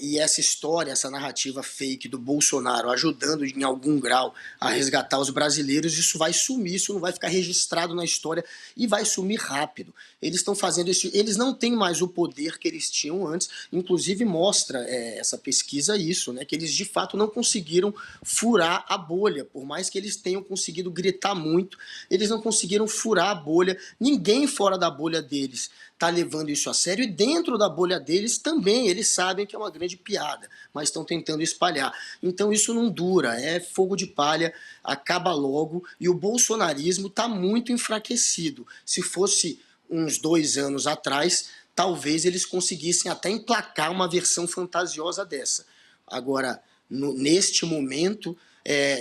Speaker 10: e essa história, essa narrativa fake do Bolsonaro ajudando em algum grau a resgatar os brasileiros, isso vai sumir, isso não vai ficar registrado na história e vai sumir rápido. Eles estão fazendo isso, eles não têm mais o poder que eles tinham antes, inclusive mostra essa pesquisa isso, né, que eles de fato não conseguiram furar a bolha, por mais que eles tenham conseguido gritar muito, eles não conseguiram furar a bolha, ninguém fora da bolha deles está levando isso a sério, e dentro da bolha deles também, eles sabem que é uma grande piada, mas estão tentando espalhar. Então isso não dura, é fogo de palha, acaba logo, e o bolsonarismo está muito enfraquecido. Se fosse uns 2 anos atrás, talvez eles conseguissem até emplacar uma versão fantasiosa dessa. Agora, neste momento,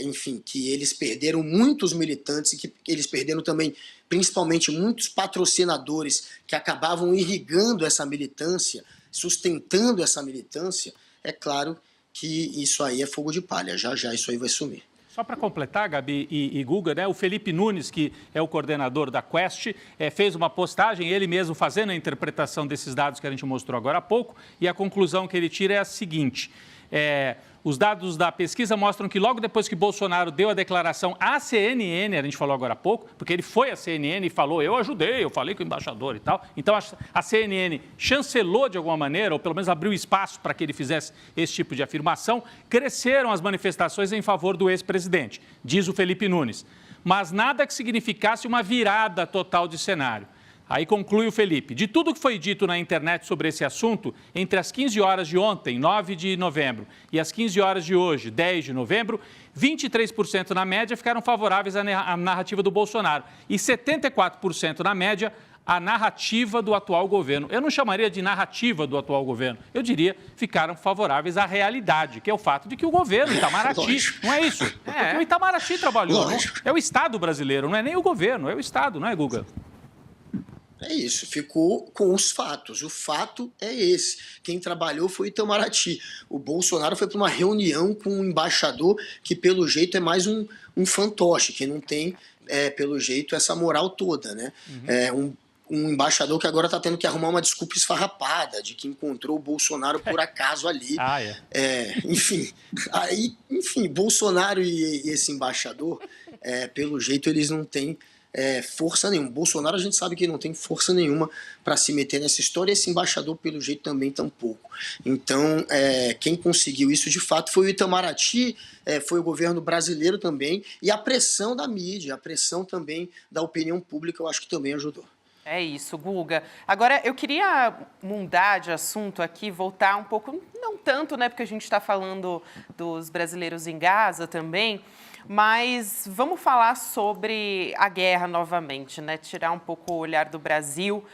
Speaker 10: enfim, que eles perderam muitos militantes e que eles perderam também, principalmente, muitos patrocinadores que acabavam irrigando essa militância, sustentando essa militância, é claro que isso aí é fogo de palha, já já isso aí vai sumir.
Speaker 3: Só para completar, Gabi e Guga, né, o Felipe Nunes, que é o coordenador da Quest, fez uma postagem, ele mesmo fazendo a interpretação desses dados que a gente mostrou agora há pouco, e a conclusão que ele tira é a seguinte: os dados da pesquisa mostram que logo depois que Bolsonaro deu a declaração à CNN, a gente falou agora há pouco, porque ele foi à CNN e falou, eu ajudei, eu falei com o embaixador e tal. Então, a CNN chancelou de alguma maneira, ou pelo menos abriu espaço para que ele fizesse esse tipo de afirmação. Cresceram as manifestações em favor do ex-presidente, diz o Felipe Nunes. Mas nada que significasse uma virada total de cenário. Aí conclui o Felipe. De tudo que foi dito na internet sobre esse assunto, entre as 15 horas de ontem, 9 de novembro, e as 15 horas de hoje, 10 de novembro, 23% na média ficaram favoráveis à narrativa do Bolsonaro e 74% na média à narrativa do atual governo. Eu não chamaria de narrativa do atual governo, eu diria ficaram favoráveis à realidade, que é o fato de que o governo, Itamaraty, não é isso? Porque o Itamaraty trabalhou, é o Estado brasileiro, não é nem o governo, é o Estado, não é, Guga?
Speaker 10: É isso, ficou com os fatos. O fato é esse. Quem trabalhou foi o Itamaraty. O Bolsonaro foi para uma reunião com um embaixador que, pelo jeito, é mais um fantoche, que não tem, pelo jeito, essa moral toda, né? Um embaixador que agora está tendo que arrumar uma desculpa esfarrapada de que encontrou o Bolsonaro por acaso ali. Enfim, Bolsonaro e esse embaixador, pelo jeito, eles não têm força nenhuma. Bolsonaro, a gente sabe que não tem força nenhuma para se meter nessa história, e esse embaixador, pelo jeito, também tampouco. Então, quem conseguiu isso de fato foi o Itamaraty, foi o governo brasileiro também, e a pressão da mídia, a pressão também da opinião pública, eu acho que também ajudou.
Speaker 2: É isso, Guga. Agora, eu queria mudar de assunto aqui, voltar um pouco, não tanto, né, porque a gente está falando dos brasileiros em Gaza também, mas vamos falar sobre a guerra novamente, né? Tirar um pouco o olhar do Brasil,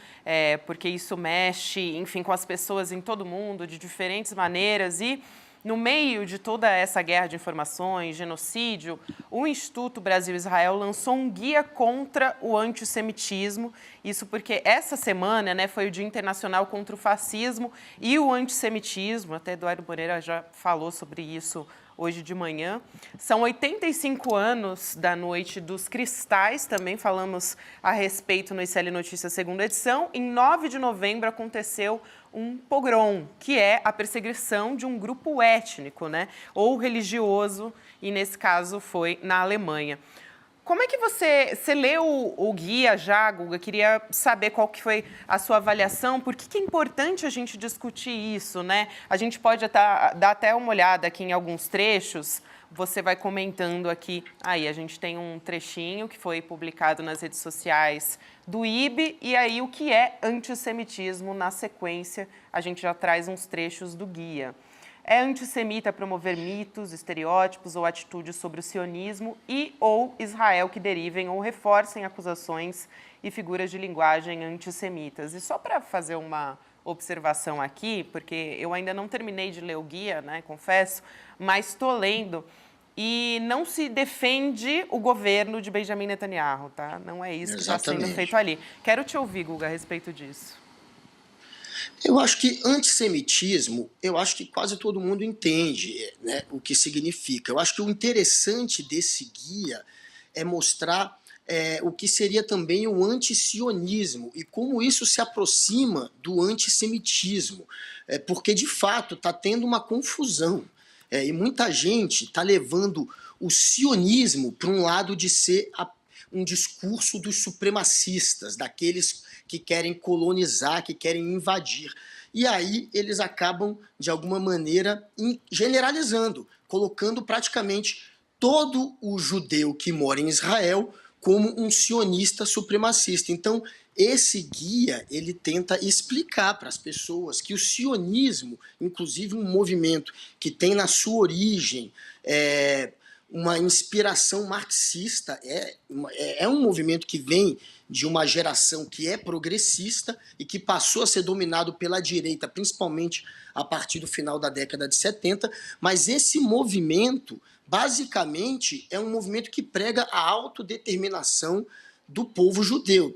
Speaker 2: porque isso mexe, enfim, com as pessoas em todo o mundo, de diferentes maneiras. E, no meio de toda essa guerra de informações, genocídio, o Instituto Brasil-Israel lançou um guia contra o antissemitismo. Isso porque essa semana, né, foi o Dia Internacional contra o Fascismo e o Antissemitismo. Até Eduardo Moreira já falou sobre isso hoje de manhã. São 85 anos da Noite dos Cristais, também falamos a respeito no ICL Notícias, segunda edição. Em 9 de novembro aconteceu um pogrom, que é a perseguição de um grupo étnico, né, ou religioso, e nesse caso foi na Alemanha. Como é que você leu o guia já, Guga? Queria saber qual que foi a sua avaliação, por que é importante a gente discutir isso, né? A gente pode dar até uma olhada aqui em alguns trechos, você vai comentando aqui. Aí, a gente tem um trechinho que foi publicado nas redes sociais do IB, e aí o que é antissemitismo na sequência, a gente já traz uns trechos do guia. É antissemita promover mitos, estereótipos ou atitudes sobre o sionismo e ou Israel que derivem ou reforcem acusações e figuras de linguagem antissemitas. E só para fazer uma observação aqui, porque eu ainda não terminei de ler o guia, né, confesso, mas estou lendo, e não se defende o governo de Benjamin Netanyahu, tá? Não é isso que está sendo feito ali. Quero te ouvir, Guga, a respeito disso.
Speaker 10: Eu acho que antissemitismo, eu acho que quase todo mundo entende, né, o que significa. Eu acho que o interessante desse guia é mostrar o que seria também o antisionismo e como isso se aproxima do antissemitismo, porque de fato está tendo uma confusão. E muita gente está levando o sionismo para um lado de ser um discurso dos supremacistas, daqueles que querem colonizar, que querem invadir. E aí eles acabam, de alguma maneira, generalizando, colocando praticamente todo o judeu que mora em Israel como um sionista supremacista. Então, esse guia, ele tenta explicar para as pessoas que o sionismo, inclusive um movimento que tem na sua origem uma inspiração marxista, é um movimento que vem de uma geração que é progressista e que passou a ser dominado pela direita, principalmente a partir do final da década de 70, mas esse movimento, basicamente, é um movimento que prega a autodeterminação do povo judeu,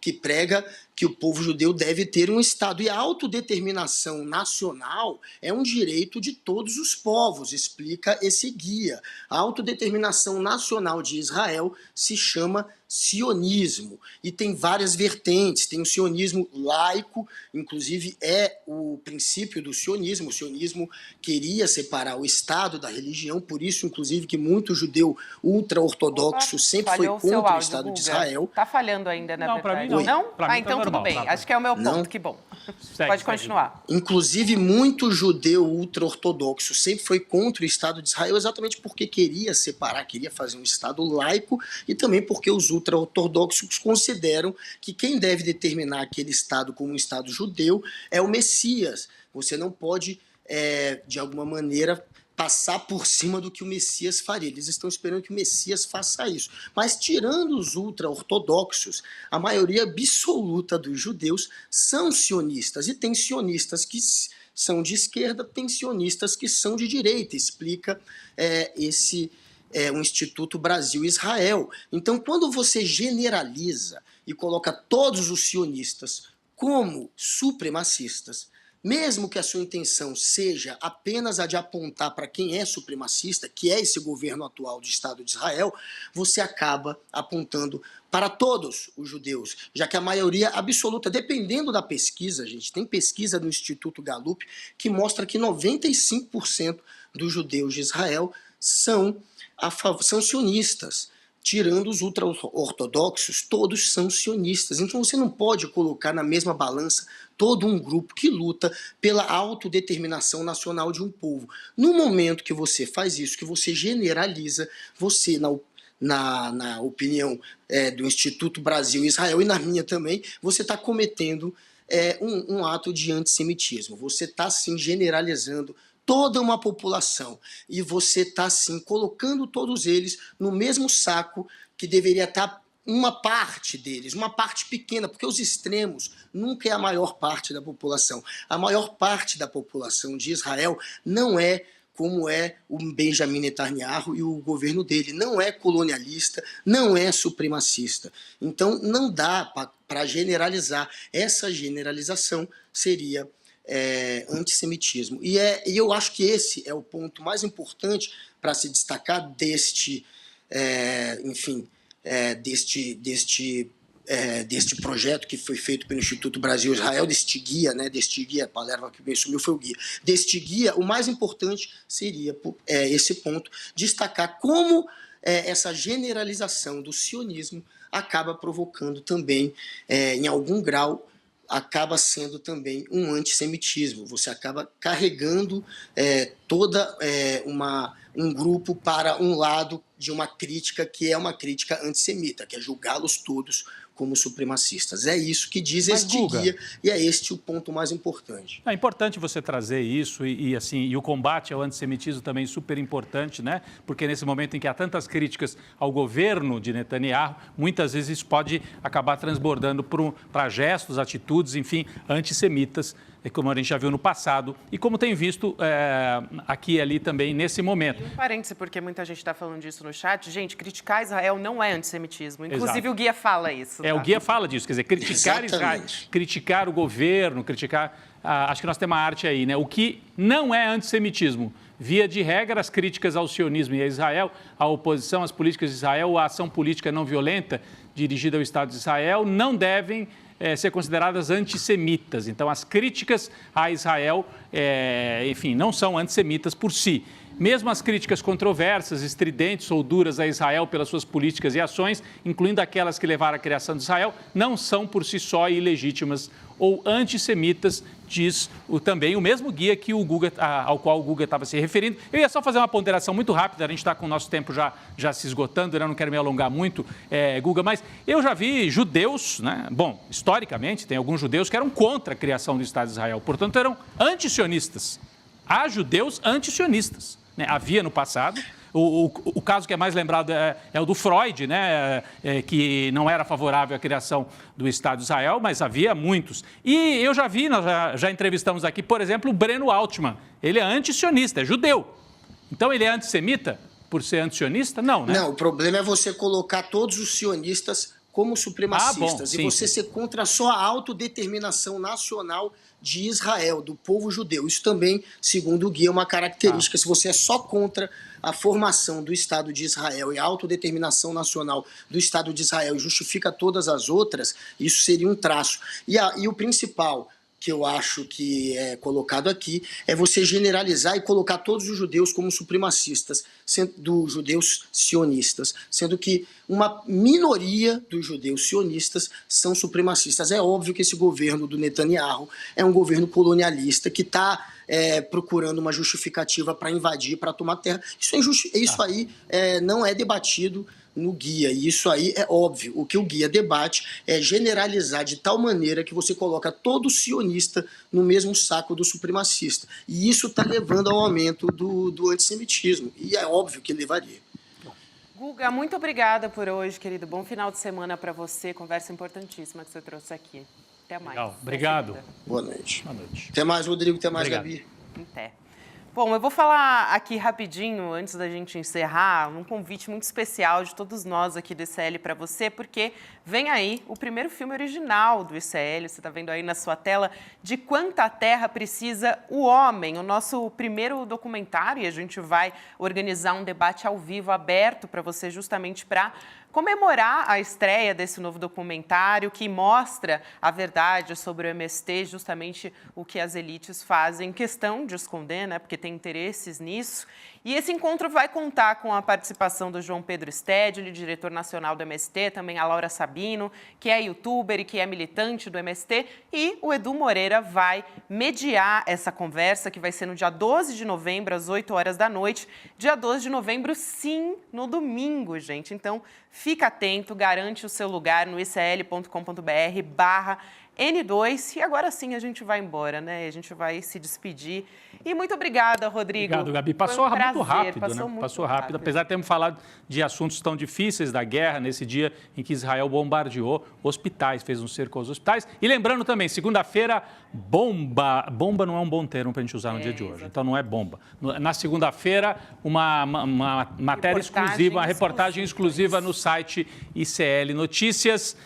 Speaker 10: que prega que o povo judeu deve ter um Estado. E a autodeterminação nacional é um direito de todos os povos, explica esse guia. A autodeterminação nacional de Israel se chama sionismo e tem várias vertentes. Tem o sionismo laico, inclusive é o princípio do sionismo. O sionismo queria separar o Estado da religião, por isso, inclusive, que muito judeu ultra-ortodoxo sempre foi contra o Estado de Israel.
Speaker 2: Tá falhando ainda, na verdade.
Speaker 3: Pra mim não.
Speaker 2: Não?
Speaker 3: Pra mim
Speaker 2: Então
Speaker 3: tá
Speaker 2: tudo
Speaker 3: normal,
Speaker 2: bem.
Speaker 3: tá.
Speaker 2: Acho que é o meu ponto,
Speaker 10: Não?
Speaker 2: que bom.
Speaker 3: Segue,
Speaker 2: Pode continuar.
Speaker 10: Inclusive, muito judeu ultra-ortodoxo sempre foi contra o Estado de Israel, exatamente porque queria separar, queria fazer um Estado laico, e também porque os ultra-ortodoxos consideram que quem deve determinar aquele Estado como um Estado judeu é o Messias. Você não pode, de alguma maneira, passar por cima do que o Messias faria. Eles estão esperando que o Messias faça isso. Mas, tirando os ultra-ortodoxos, a maioria absoluta dos judeus são sionistas. E tem sionistas que são de esquerda, tem sionistas que são de direita. Explica o Instituto Brasil-Israel. Então, quando você generaliza e coloca todos os sionistas como supremacistas, mesmo que a sua intenção seja apenas a de apontar para quem é supremacista, que é esse governo atual do Estado de Israel, você acaba apontando para todos os judeus, já que a maioria absoluta, dependendo da pesquisa, gente, tem pesquisa do Instituto Gallup que mostra que 95% dos judeus de Israel são sionistas. Tirando os ultra-ortodoxos, todos são sionistas. Então você não pode colocar na mesma balança todo um grupo que luta pela autodeterminação nacional de um povo. No momento que você faz isso, que você generaliza, você, na opinião do Instituto Brasil-Israel e na minha também, você está cometendo um ato de antissemitismo. Você está, sim, generalizando toda uma população, e você está, assim, colocando todos eles no mesmo saco que deveria estar uma parte deles, uma parte pequena, porque os extremos nunca é a maior parte da população. A maior parte da população de Israel não é como é o Benjamin Netanyahu e o governo dele, não é colonialista, não é supremacista. Então não dá para generalizar. Essa generalização seria antissemitismo. E eu acho que esse é o ponto mais importante para se destacar deste projeto que foi feito pelo Instituto Brasil-Israel, deste guia, a palavra que me sumiu foi o guia. Deste guia, o mais importante seria esse ponto, destacar como essa generalização do sionismo acaba provocando também, em algum grau, acaba sendo também um antissemitismo. Você acaba carregando um grupo para um lado de uma crítica que é uma crítica antissemita, que é julgá-los todos como supremacistas. É isso que diz este guia, e é este o ponto mais importante.
Speaker 3: É importante você trazer isso e o combate ao antissemitismo também super importante, né? Porque nesse momento em que há tantas críticas ao governo de Netanyahu, muitas vezes isso pode acabar transbordando para gestos, atitudes, enfim, antissemitas, como a gente já viu no passado e como tem visto aqui e ali também nesse momento.
Speaker 2: Um parêntese, porque muita gente está falando disso no chat. Gente, criticar Israel não é antissemitismo. Inclusive, exato, o guia fala isso. Tá?
Speaker 3: O guia fala disso, quer dizer, criticar Israel, criticar o governo, criticar... acho que nós temos uma arte aí, né? O que não é antissemitismo. Via de regra, as críticas ao sionismo e a Israel, a oposição às políticas de Israel, a ação política não violenta dirigida ao Estado de Israel, não devem ser consideradas antissemitas. Então, as críticas a Israel, enfim, não são antissemitas por si. Mesmo as críticas controversas, estridentes ou duras a Israel pelas suas políticas e ações, incluindo aquelas que levaram à criação de Israel, não são por si só ilegítimas ou antissemitas, diz também o mesmo guia que ao qual o Guga estava se referindo. Eu ia só fazer uma ponderação muito rápida, a gente está com o nosso tempo já se esgotando, eu não quero me alongar muito, Guga, mas eu já vi judeus, né? Bom, historicamente, tem alguns judeus que eram contra a criação do Estado de Israel, portanto eram antisionistas. Há judeus antisionistas. Havia no passado. O caso que é mais lembrado é o do Freud, né? Que não era favorável à criação do Estado de Israel, mas havia muitos. E eu já vi, nós já entrevistamos aqui, por exemplo, o Breno Altman. Ele é antisionista, é judeu. Então ele é antissemita por ser antisionista? Não, né?
Speaker 10: Não, o problema é você colocar todos os sionistas como supremacistas,
Speaker 3: sim,
Speaker 10: e você ser contra só a autodeterminação nacional de Israel, do povo judeu. Isso também, segundo o guia, é uma característica. Se você é só contra a formação do Estado de Israel e a autodeterminação nacional do Estado de Israel e justifica todas as outras, isso seria um traço. E o principal que eu acho que é colocado aqui é você generalizar e colocar todos os judeus como supremacistas, dos judeus sionistas, sendo que uma minoria dos judeus sionistas são supremacistas. É óbvio que esse governo do Netanyahu é um governo colonialista que está procurando uma justificativa para invadir, para tomar terra. Isso aí não é debatido no guia, e isso aí é óbvio. O que o guia debate é generalizar de tal maneira que você coloca todo sionista no mesmo saco do supremacista. E isso está levando ao aumento do antissemitismo, e é óbvio que levaria.
Speaker 2: Guga, muito obrigada por hoje, querido. Bom final de semana para você. Conversa importantíssima que você trouxe aqui. Até mais.
Speaker 3: Legal. Obrigado.
Speaker 10: Boa noite.
Speaker 3: Boa noite.
Speaker 10: Até mais, Rodrigo. Até mais,
Speaker 3: Obrigado.
Speaker 10: Gabi.
Speaker 2: Até. Bom, eu vou falar aqui rapidinho, antes da gente encerrar, um convite muito especial de todos nós aqui do ICL para você, porque vem aí o primeiro filme original do ICL, você está vendo aí na sua tela, De Quanta Terra Precisa o Homem, o nosso primeiro documentário, e a gente vai organizar um debate ao vivo, aberto para você, justamente para comemorar a estreia desse novo documentário que mostra a verdade sobre o MST, justamente o que as elites fazem questão de esconder, né, porque tem interesses nisso. E esse encontro vai contar com a participação do João Pedro Stedley, diretor nacional do MST, também a Laura Sabino, que é youtuber e que é militante do MST, e o Edu Moreira vai mediar essa conversa, que vai ser no dia 12 de novembro, às 8 horas da noite. Dia 12 de novembro, sim, no domingo, gente. Então, fica atento, garante o seu lugar no icl.com.br/N2. E agora sim a gente vai embora, né? A gente vai se despedir. E muito obrigada, Rodrigo.
Speaker 3: Obrigado, Gabi. Passou muito rápido, né? Passou rápido. Apesar de termos falado de assuntos tão difíceis da guerra, nesse dia em que Israel bombardeou hospitais, fez um cerco aos hospitais. E lembrando também, segunda-feira, bomba. Bomba não é um bom termo para a gente usar no dia de hoje, então não é bomba. Na segunda-feira, uma matéria exclusiva, uma reportagem exclusiva no site ICL Notícias.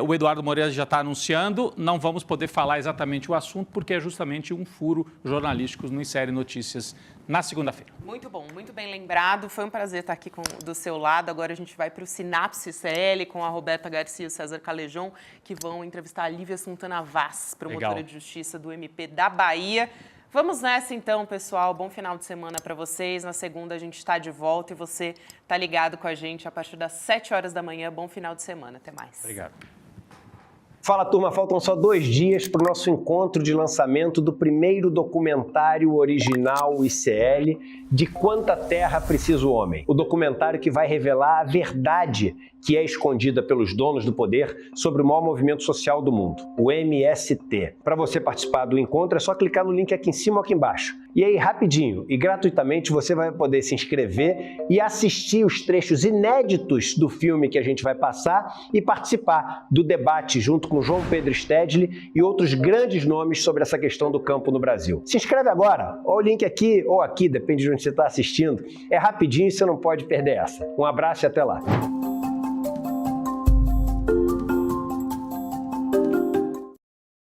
Speaker 3: O Eduardo Moreira já está anunciando, não vamos poder falar exatamente o assunto, porque é justamente um furo jornalístico no ICL Notícias na segunda-feira.
Speaker 2: Muito bom, muito bem lembrado. Foi um prazer estar aqui do seu lado. Agora a gente vai para o Sinapse ICL com a Roberta Garcia e o César Calejon, que vão entrevistar a Lívia Santana Vaz, promotora de justiça do MP da Bahia. Vamos nessa então, pessoal. Bom final de semana para vocês. Na segunda a gente está de volta e você está ligado com a gente a partir das 7 horas da manhã. Bom final de semana. Até mais.
Speaker 3: Obrigado.
Speaker 11: Fala, turma, faltam só 2 dias para o nosso encontro de lançamento do primeiro documentário original ICL, De Quanta Terra Precisa o Homem. O documentário que vai revelar a verdade que é escondida pelos donos do poder sobre o maior movimento social do mundo, o MST. Para você participar do encontro, é só clicar no link aqui em cima ou aqui embaixo. E aí, rapidinho e gratuitamente, você vai poder se inscrever e assistir os trechos inéditos do filme que a gente vai passar e participar do debate junto com João Pedro Stedley e outros grandes nomes sobre essa questão do campo no Brasil. Se inscreve agora, ou o link aqui ou aqui, depende de onde você está assistindo. É rapidinho e você não pode perder essa. Um abraço e até lá.